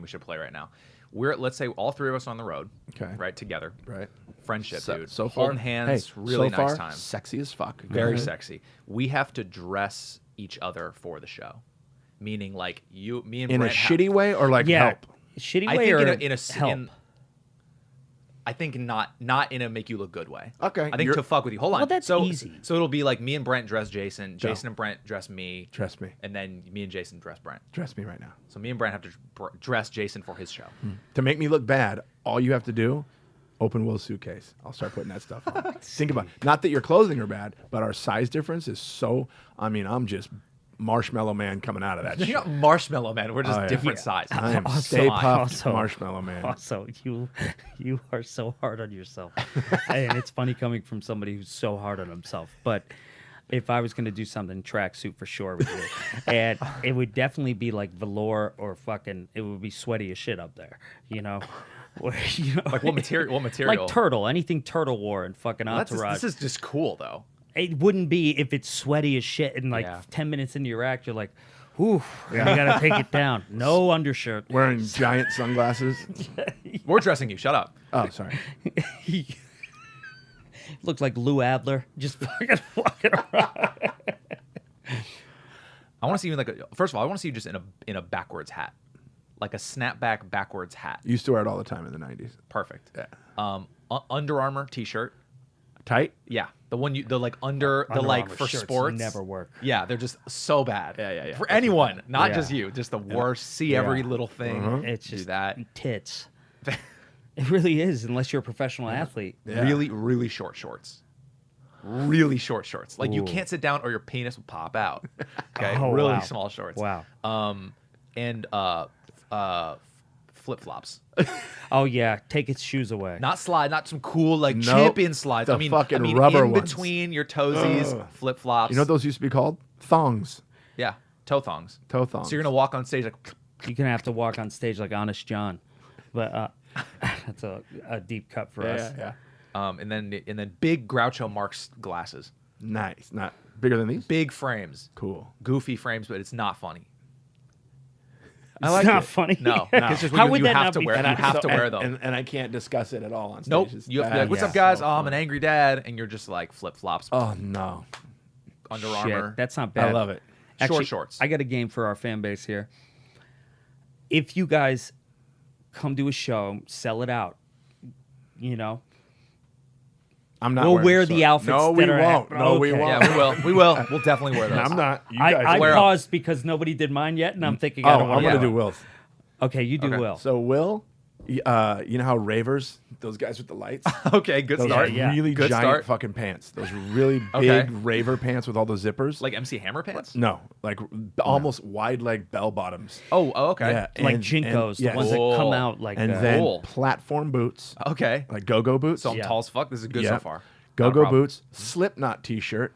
We should play right now. Let's say all three of us are on the road. Okay. Right, together. Right. Friendship, dude. So far, Holding hands, hey, really so nice far, time. sexy as fuck. Very Go ahead. sexy. We have to dress each other for the show. Meaning, like, me and In a Brent shitty way or like Yeah. help? Shitty I way think or in help? I think not in a make you look good way. Okay, I think you're- to fuck with you. Hold on. Well, that's so, easy. So it'll be like me and Brent dress Jason. Jason and Brent dress me. Trust me. And then me and Jason dress Brent. Dress me right now. So me and Brent have to dress Jason for his show. To make me look bad, all you have to do, open Will's suitcase. I'll start putting that stuff on. Think about it. Not that your clothing are bad, but our size difference is so. I mean, I'm just Marshmallow Man coming out of that You're shit. not Marshmallow Man. We're just Oh, yeah. different size. I am Also- Stay Puffed also- Marshmallow Man. Also, you are so hard on yourself, and it's funny coming from somebody who's so hard on himself. But if I was going to do something, tracksuit for sure with you. And it would definitely be like velour or fucking, it would be sweaty as shit up there, you know? Where, you know, Like what material? What material? like turtle, anything turtle wore in fucking Entourage. This is just cool though. It wouldn't be if it's sweaty as shit and like Yeah. 10 minutes into your act, you're like, whew, you gotta take it down. No undershirt. Wearing giant sunglasses. We're dressing you. Shut up. Oh, sorry. Looks like Lou Adler, just fucking walking around. I want to see you in first of all, I want to see you just in a backwards hat, like a snapback backwards hat. Used to wear it all the time in the 90s. Perfect. Yeah. Under Armour t-shirt. Tight? Yeah, the one the like under the Under like Armour for shirts sports never work. Yeah, they're just so bad. Yeah. For anyone, not Yeah. just you, just the worst. See every Yeah. little thing. It's Do just that. tits. It really is, unless you're a professional athlete. Yeah. Really, really short shorts. Really short shorts. Like you Ooh. can't sit down or your penis will pop out. Okay, Oh, really wow. small shorts. Wow. And flip flops. Oh yeah, take its shoes away. Not slide, not some cool like Nope. champion slides. The I mean, fucking rubber in ones. between your toesies, Ugh. flip flops. You know what those used to be called? Thongs. Yeah, toe thongs. Toe thongs. So you're gonna walk on stage like. You're gonna have to walk on stage like Honest John, but that's a deep cut for us. Yeah. And then big Groucho Marx glasses, Nice. Not bigger than these? big frames, Cool. goofy frames, but it's not funny. I like it's not it. funny. No, No. it's just How you, would you that have not to be wear. funny? You have to wear them. And I can't discuss it at all on stage. Nope. It's You have to be bad. like, "What's Yeah. up, guys? So Oh, I'm an fun. angry dad," and you're just like flip flops, Oh, no. Under Shit, Armour. that's not bad. I love it. Actually, shorts. I got a game for our fan base here. If you guys come to a show, sell it out. You know, I'm not We'll wearing wear shorts. the outfits No, we that are won't. at- No, we Okay. won't. Yeah, we will. We will. We'll definitely wear those. I'm not. You guys I wear 'em. paused because nobody did mine yet, and I'm thinking, Oh, I don't I'm want going to to do Will's. Okay, you do Okay. Will. So, Will, you know how ravers, those guys with the lights? Okay, good Those start. Yeah. really Good giant start. fucking pants. Those really big Okay. raver pants with all the zippers. Like MC Hammer pants. No, like almost wide leg bell bottoms. Oh, okay. Yeah, Like and- Jinkos, the yes. ones that come out like and uh, then Cool. platform boots, Okay. like go-go boots. So I'm Yeah. tall as fuck. This is good Yeah. so far. Not a Go-go problem. boots, Slipknot t-shirt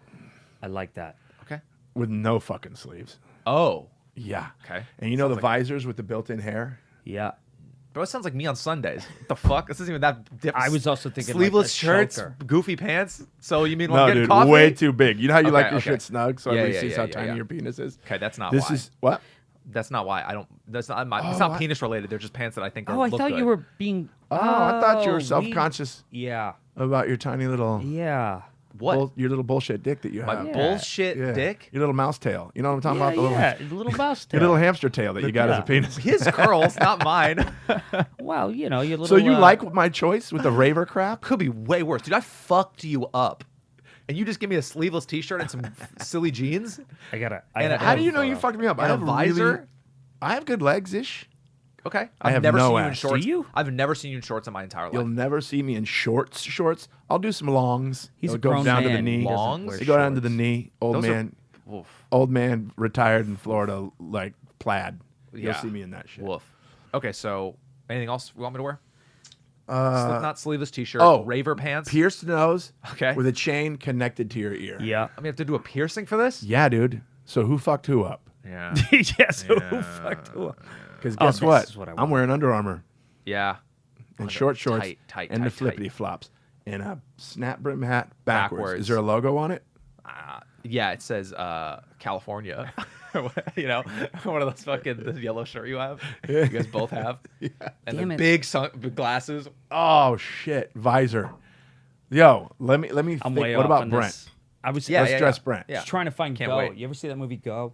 I like that. Okay. with no fucking sleeves. Oh. Yeah. Okay. And you know the Sounds like- visors with the built-in hair? Yeah. Bro, it sounds like me on Sundays. What the fuck? This isn't even that different. I was also thinking like sleeveless a shirts, choker. goofy pants. So you mean when No, I'm getting dude, coffee? way too big. You know how you Okay, like your okay. shit snug so Yeah, everybody yeah, sees yeah, how yeah, tiny yeah. your penis is? Okay, that's not This why. is what? That's not why. I don't. That's not. It's Oh, not what? penis related. They're just pants that I think. Oh, I look thought good. you were being. Oh, I thought you were we- self-conscious Yeah. about your tiny little Yeah. What? your little bullshit dick that you My have. Yeah. bullshit Yeah. dick. Your little mouse tail. You know what I'm talking Yeah, about? The little, yeah. Little mouse your tail. little hamster tail that you got as Yeah. a penis. His curls, not mine. Well, you know, your little. So you like my choice with the raver crap? Could be way worse, dude. I fucked you up, and you just give me a sleeveless T-shirt and some silly jeans. I gotta. And have How a do you know photo. you fucked me up? And a visor? I have good legs ish. Okay, I I've have never no seen you in ass. shorts. Do you? I've never seen you in shorts in my entire life. You'll never see me in shorts. I'll do some longs. He's They'll a go grown down to the man. knee. He doesn't Longs? wear They go down to the shorts. knee. Old Those are- man. Woof. Old man retired in Florida, like plaid. You'll Yeah. see me in that shit. Woof. Okay, so anything else you want me to wear? Slipknot sleeveless T-shirt. oh, Raver pants. Pierced nose. Okay. With a chain connected to your ear. Yeah. I mean, have to do a piercing for this? Yeah, dude. So who fucked who up? Yeah. yes. Who Yeah. fucked who? Because Oh, guess this what? is what I I'm want. wearing Under Armour Yeah. and short shorts tight, and the tight. flippity flops and a snap brim hat backwards. Is there a logo on it? Yeah, it says California. You know, one of those fucking the yellow shirt you have. You guys both have. And Damn the it. big glasses. Oh shit, visor. Yo, let me I'm think. way What off about on Brent? this. I was. Yeah, Let's dress Brent. Yeah. Just trying to find Can't Go. wait. You ever see that movie Go?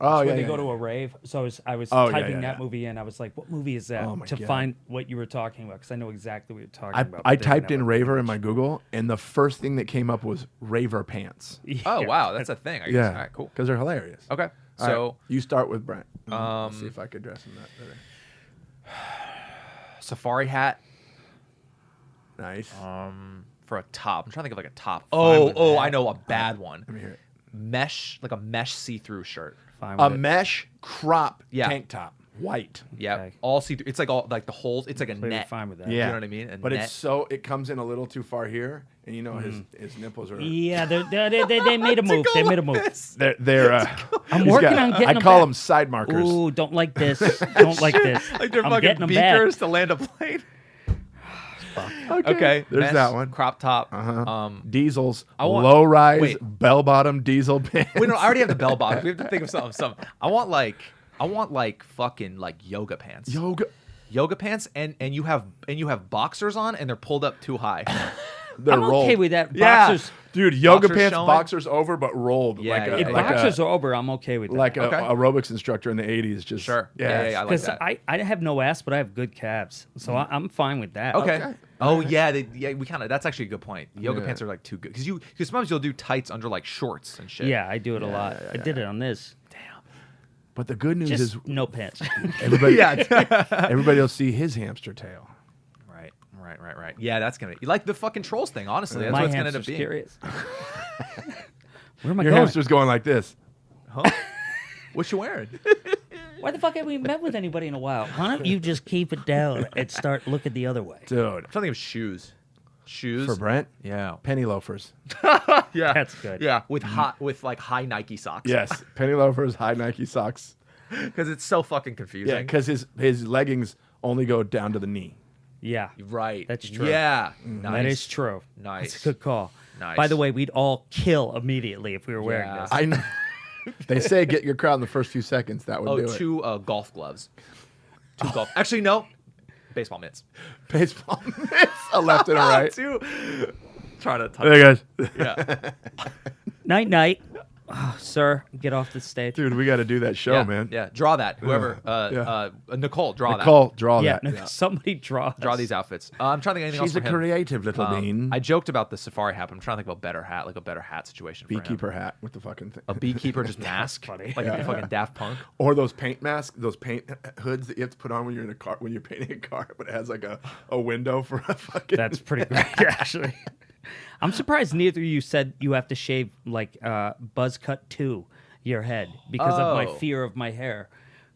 Oh Where yeah, they yeah, go to yeah. a rave. So I was Oh, yeah, typing yeah, that yeah. movie in. I was like, what movie is that? Oh, my to God. find what you were talking about because I know exactly what you're talking about. I but they didn't typed in have a raver in page. my Google, and the first thing that came up was raver pants. Oh Yeah. wow, that's a thing. All Yeah, right, cool. because they're hilarious. Okay, All right, so you start with Brent. Let's see if I could dress him that better. safari hat Nice. for a top. I'm trying to think of like a top. Fine with Oh, that. I know a bad one. Let me hear it. Mesh, like a mesh see-through shirt. Fine A with it. mesh crop Yeah. tank top. white. Yeah, Okay. all see through. It's like all like the holes. It's like a Completely net. fine with that. Yeah. You know what I mean? A But net. it's so it comes in a little too far here, and you know his nipples are. Yeah, they made a move. They made a move. They're I'm he's working on getting I them call back. them side markers. Ooh, don't like this. Don't like this. like they're I'm fucking getting them back. beakers to land a plane. Okay, There's Vest, that one. Crop top. Diesels, I want- low rise, wait. bell bottom diesel pants. Wait, no, I already have the bell bottom. We have to think of something. I want like fucking like yoga pants. Yoga pants, and you have boxers on, and they're pulled up too high. They're I'm rolled. okay with that. Yeah. Boxers. Dude, yoga Boxers pants, showing? boxers over, but rolled. Yeah, like a, yeah, If yeah. like boxers a, are over, I'm okay with that. like a Okay. aerobics instructor in the 80s. Just Sure. Yeah, I like Because that. I have no ass, but I have good calves, so I'm fine with that. Okay. Oh yeah, we kind of. That's actually a good point. Yoga Yeah. pants are like too good because sometimes you'll do tights under like shorts and shit. Yeah, I do it a lot. I did it on this. But the good news Just is no pants. everybody, everybody will see his hamster tail. Right. Yeah, that's gonna like the fucking trolls thing. Honestly, that's My what it's gonna end up hamster's being. curious. Where am I Your going? hamster's going like this. Huh? What you wearing? Why the fuck haven't we met with anybody in a while? Why don't you just keep it down and start looking the other way? Dude, I'm trying to think of shoes. Shoes for Brent, Yeah. penny loafers. Yeah. That's good. Yeah, with like high Nike socks. Yes, penny loafers, high Nike socks. Because it's so fucking confusing. Yeah, because his leggings only go down to the knee. Yeah. Right. That's true. Yeah. That is true. Nice. That's a good call. Nice. By the way, we'd all kill immediately if we were wearing Yeah. this. I know. They say get your crowd in the first few seconds. That would do it. two golf gloves. Two golf. Actually, no. Baseball mitts. Baseball mitts, a left and a right. Two. Trying to touch. Hey guys, Yeah. Night, night. Oh, sir, get off the stage. dude, we got to do that show, yeah, man. Yeah. Draw that. Whoever. Yeah. Nicole, draw Nicole, draw Yeah, that. no, somebody draw. that. Draw these outfits. I'm trying to think of anything else She's a for him. creative little bean. I joked about the safari hat. But I'm trying to think of a better hat, like a better hat situation. For him. Beekeeper hat with the fucking thing. A beekeeper just mask, funny. like a fucking Daft Punk. Or those paint masks, those paint hoods that you have to put on when you're in a car, when you're painting a car, but it has like a window for a fucking. That's pretty great, actually. I'm surprised neither of you said you have to shave like buzz cut to your head because of my Oh. fear of my hair.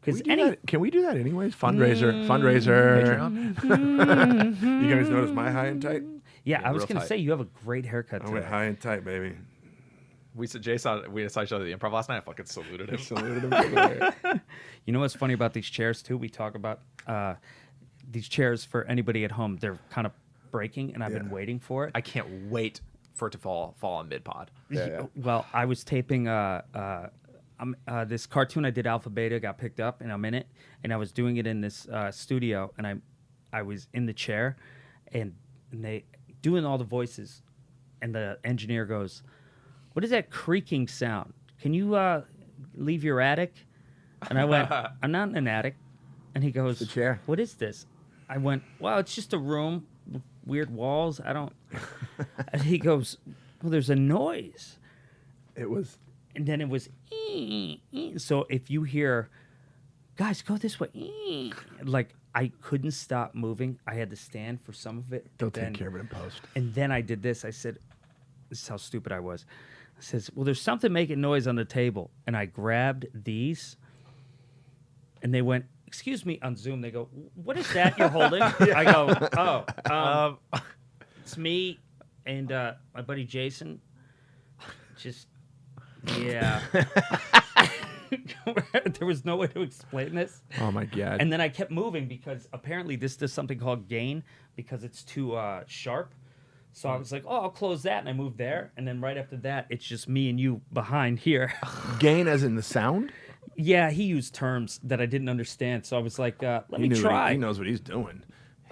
Can Because we do that? Can we do that anyways? Fundraiser. Patreon. You guys notice my high and tight? yeah, I was real gonna tight. say you have a great haircut I went today. high and tight, baby. We said we saw each other at the improv last night. I fucking saluted him. Saluted him from there. You know what's funny about these chairs too? We talk about these chairs for anybody at home. They're kind of breaking, and I've been waiting for it. I can't wait for it to fall on mid pod. Yeah. Well, I was taping this cartoon I did, Alpha Beta, got picked up, and I'm in it, and I was doing it in this studio, and I was in the chair, and they doing all the voices, and the engineer goes, "What is that creaking sound? Can you leave your attic?" And I went, "I'm not in an attic," and he goes, The chair. "What is this?" I went, "Well, it's just a room with weird walls. I don't." And he goes, "Well, there's a noise." It was. And then it was, "Ee, ee." So if you hear, "Guys, go this way," ee," like I couldn't stop moving. I had to stand for some of it. They'll then- take care of it in post. And then I did this. I said, "This is how stupid I was." I says, "Well, there's something making noise on the table," and I grabbed these, and they went, "Excuse me," on Zoom. They go, "What is that you're holding?" I go, "Oh, it's me and my buddy Jason. Just, yeah." There was no way to explain this. Oh my god. And then I kept moving because apparently this does something called gain because it's too sharp. So I was like, "Oh, I'll close that," and I moved there. And then right after that, it's just me and you behind here. Gain as in the sound? Yeah, he used terms that I didn't understand. So I was like, "Let me He try." knows what he's doing.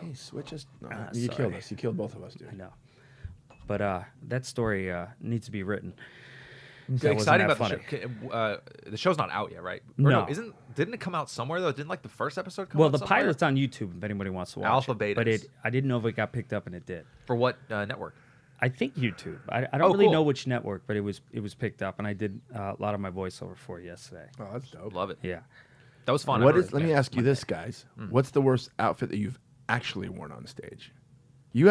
Hey, switch us. No, you sorry. killed us. You killed both of us, dude. I know. But that story needs to be written. That wasn't Exciting that about funny. the show's not out yet, right? No. Didn't it come out somewhere though? Didn't like the first episode come Well, out the somewhere? pilot's on YouTube if anybody wants to watch Alpha it. Betas. But I didn't know if it got picked up, and it did. For what network? I think YouTube. I don't Oh, really cool. know which network, but it was picked up, and I did a lot of my voiceover for it yesterday. Oh, that's dope. Love it. Yeah. That was fun. Let me ask you this, guys. What's the worst outfit that you've actually worn on stage?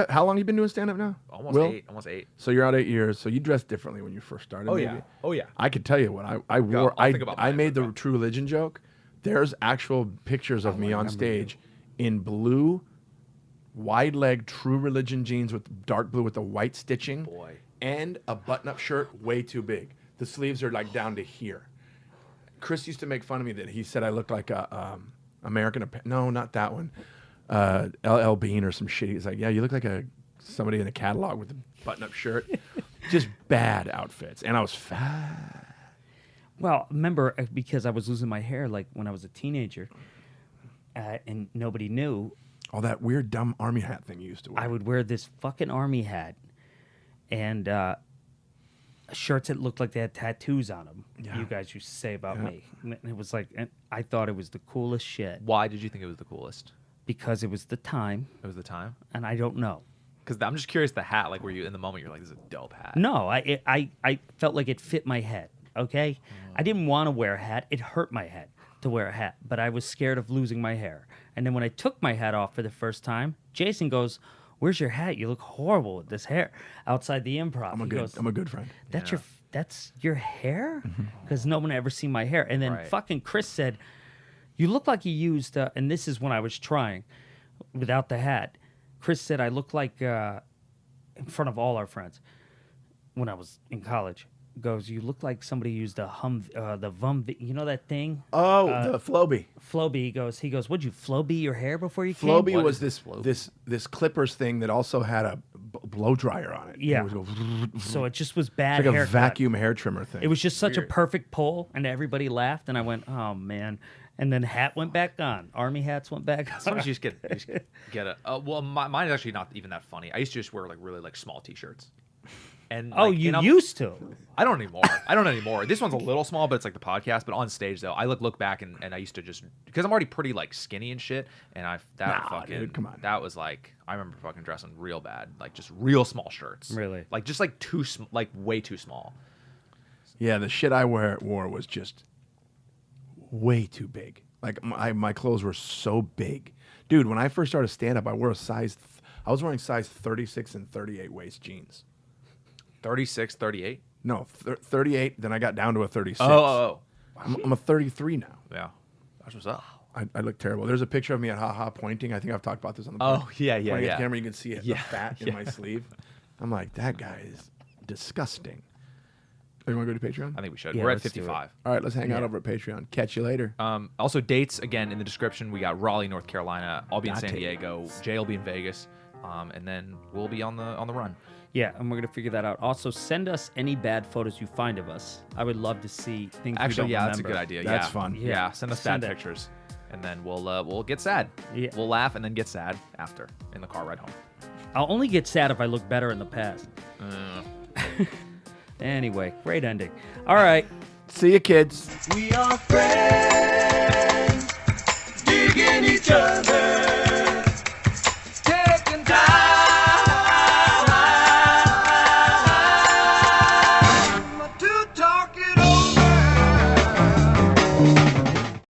How long have you been doing stand up now? Almost Will? 8. Almost 8. So you're out 8 years. So you dressed differently when you first started. Oh maybe? yeah. Oh yeah. I could tell you what I wore. I'll think about I mine, made but the go. True Religion joke There's actual pictures of me on stage in blue, wide leg True Religion jeans with dark blue with the white stitching. Boy. And a button-up shirt way too big. The sleeves are like down to here. Chris used to make fun of me that he said I looked like a no, not that one. LL Bean or some shit. He's like, yeah, you look like somebody in a catalog with a button-up shirt. Just bad outfits. And I was fat. Well, remember, because I was losing my hair like when I was a teenager, and nobody knew. All that weird, dumb army hat thing you used to wear. I would wear this fucking army hat and shirts that looked like they had tattoos on them. Yeah. You guys used to say about me. And it was like, and I thought it was the coolest shit Why did you think it was the coolest? because it was the time, It was the time? and I don't know. Because I'm just curious, the hat, like, were you in the moment, you're like, this is a dope hat? No, I felt like it fit my head, okay? I didn't want to wear a hat. It hurt my head to wear a hat, but I was scared of losing my hair. And then when I took my hat off for the first time, Jason goes, "Where's your hat? You look horrible with this hair." Outside the improv. I'm a good friend. That's your hair? Because no one ever seen my hair. And then Right. fucking Chris said, "You look like you used," and this is when I was trying, without the hat. Chris said I look like, in front of all our friends, when I was in college, goes, "You look like somebody used the Vum, you know that thing? Oh, the Flowbee. Flowbee." He goes, "Would you Flowbee your hair before you came?" Flowbee What was is this Clippers thing that also had a blow dryer on it. Yeah. It would go So it just was bad it's like a haircut. vacuum hair trimmer thing. It was just such a perfect pull, and everybody laughed, and I went, "Oh man!" And then hat went back on. Army hats went back on. Sometimes you just get a. Well, mine is actually not even that funny. I used to just wear like really like small T-shirts. And Oh, like, you and I'm- used to. I don't anymore. This one's a little small, but it's like the podcast. But on stage though, I look back and I used to just because I'm already pretty like skinny and shit. And Dude, come on. that was like I remember fucking dressing real bad, like just real small shirts. Really? Like just like like way too small. Yeah, the shit I wore was just way too big. Like my clothes were so big. Dude, when I first started stand-up, I was wearing size 36 and 38 waist jeans. 36, 38. No, 38, then I got down to a 36. Oh. I'm a 33 now. Yeah. That's what's up. I look terrible. There's a picture of me at Ha pointing. I think I've talked about this on the Oh, yeah. Pointing at the camera, you can see it, Yeah, the fat in my sleeve. I'm like, that guy is disgusting. You want to go to Patreon? I think we should. Yeah, We're at let's do it. 55. All right, let's hang out over at Patreon. Catch you later. Also, dates again in the description. We got Raleigh, North Carolina. I'll be in San Date. Diego. Jay will be in Vegas, and then we'll be on the run. Yeah, and we're gonna figure that out. Also, send us any bad photos you find of us. I would love to see things. Actually, we don't yeah, remember. that's a good idea. That's yeah. fun. Yeah, send us Send bad it. pictures, and then we'll get sad. Yeah. We'll laugh and then get sad after in the car ride home. I'll only get sad if I look better in the past. Anyway, great ending. All right. See you, kids. We are friends, digging each other.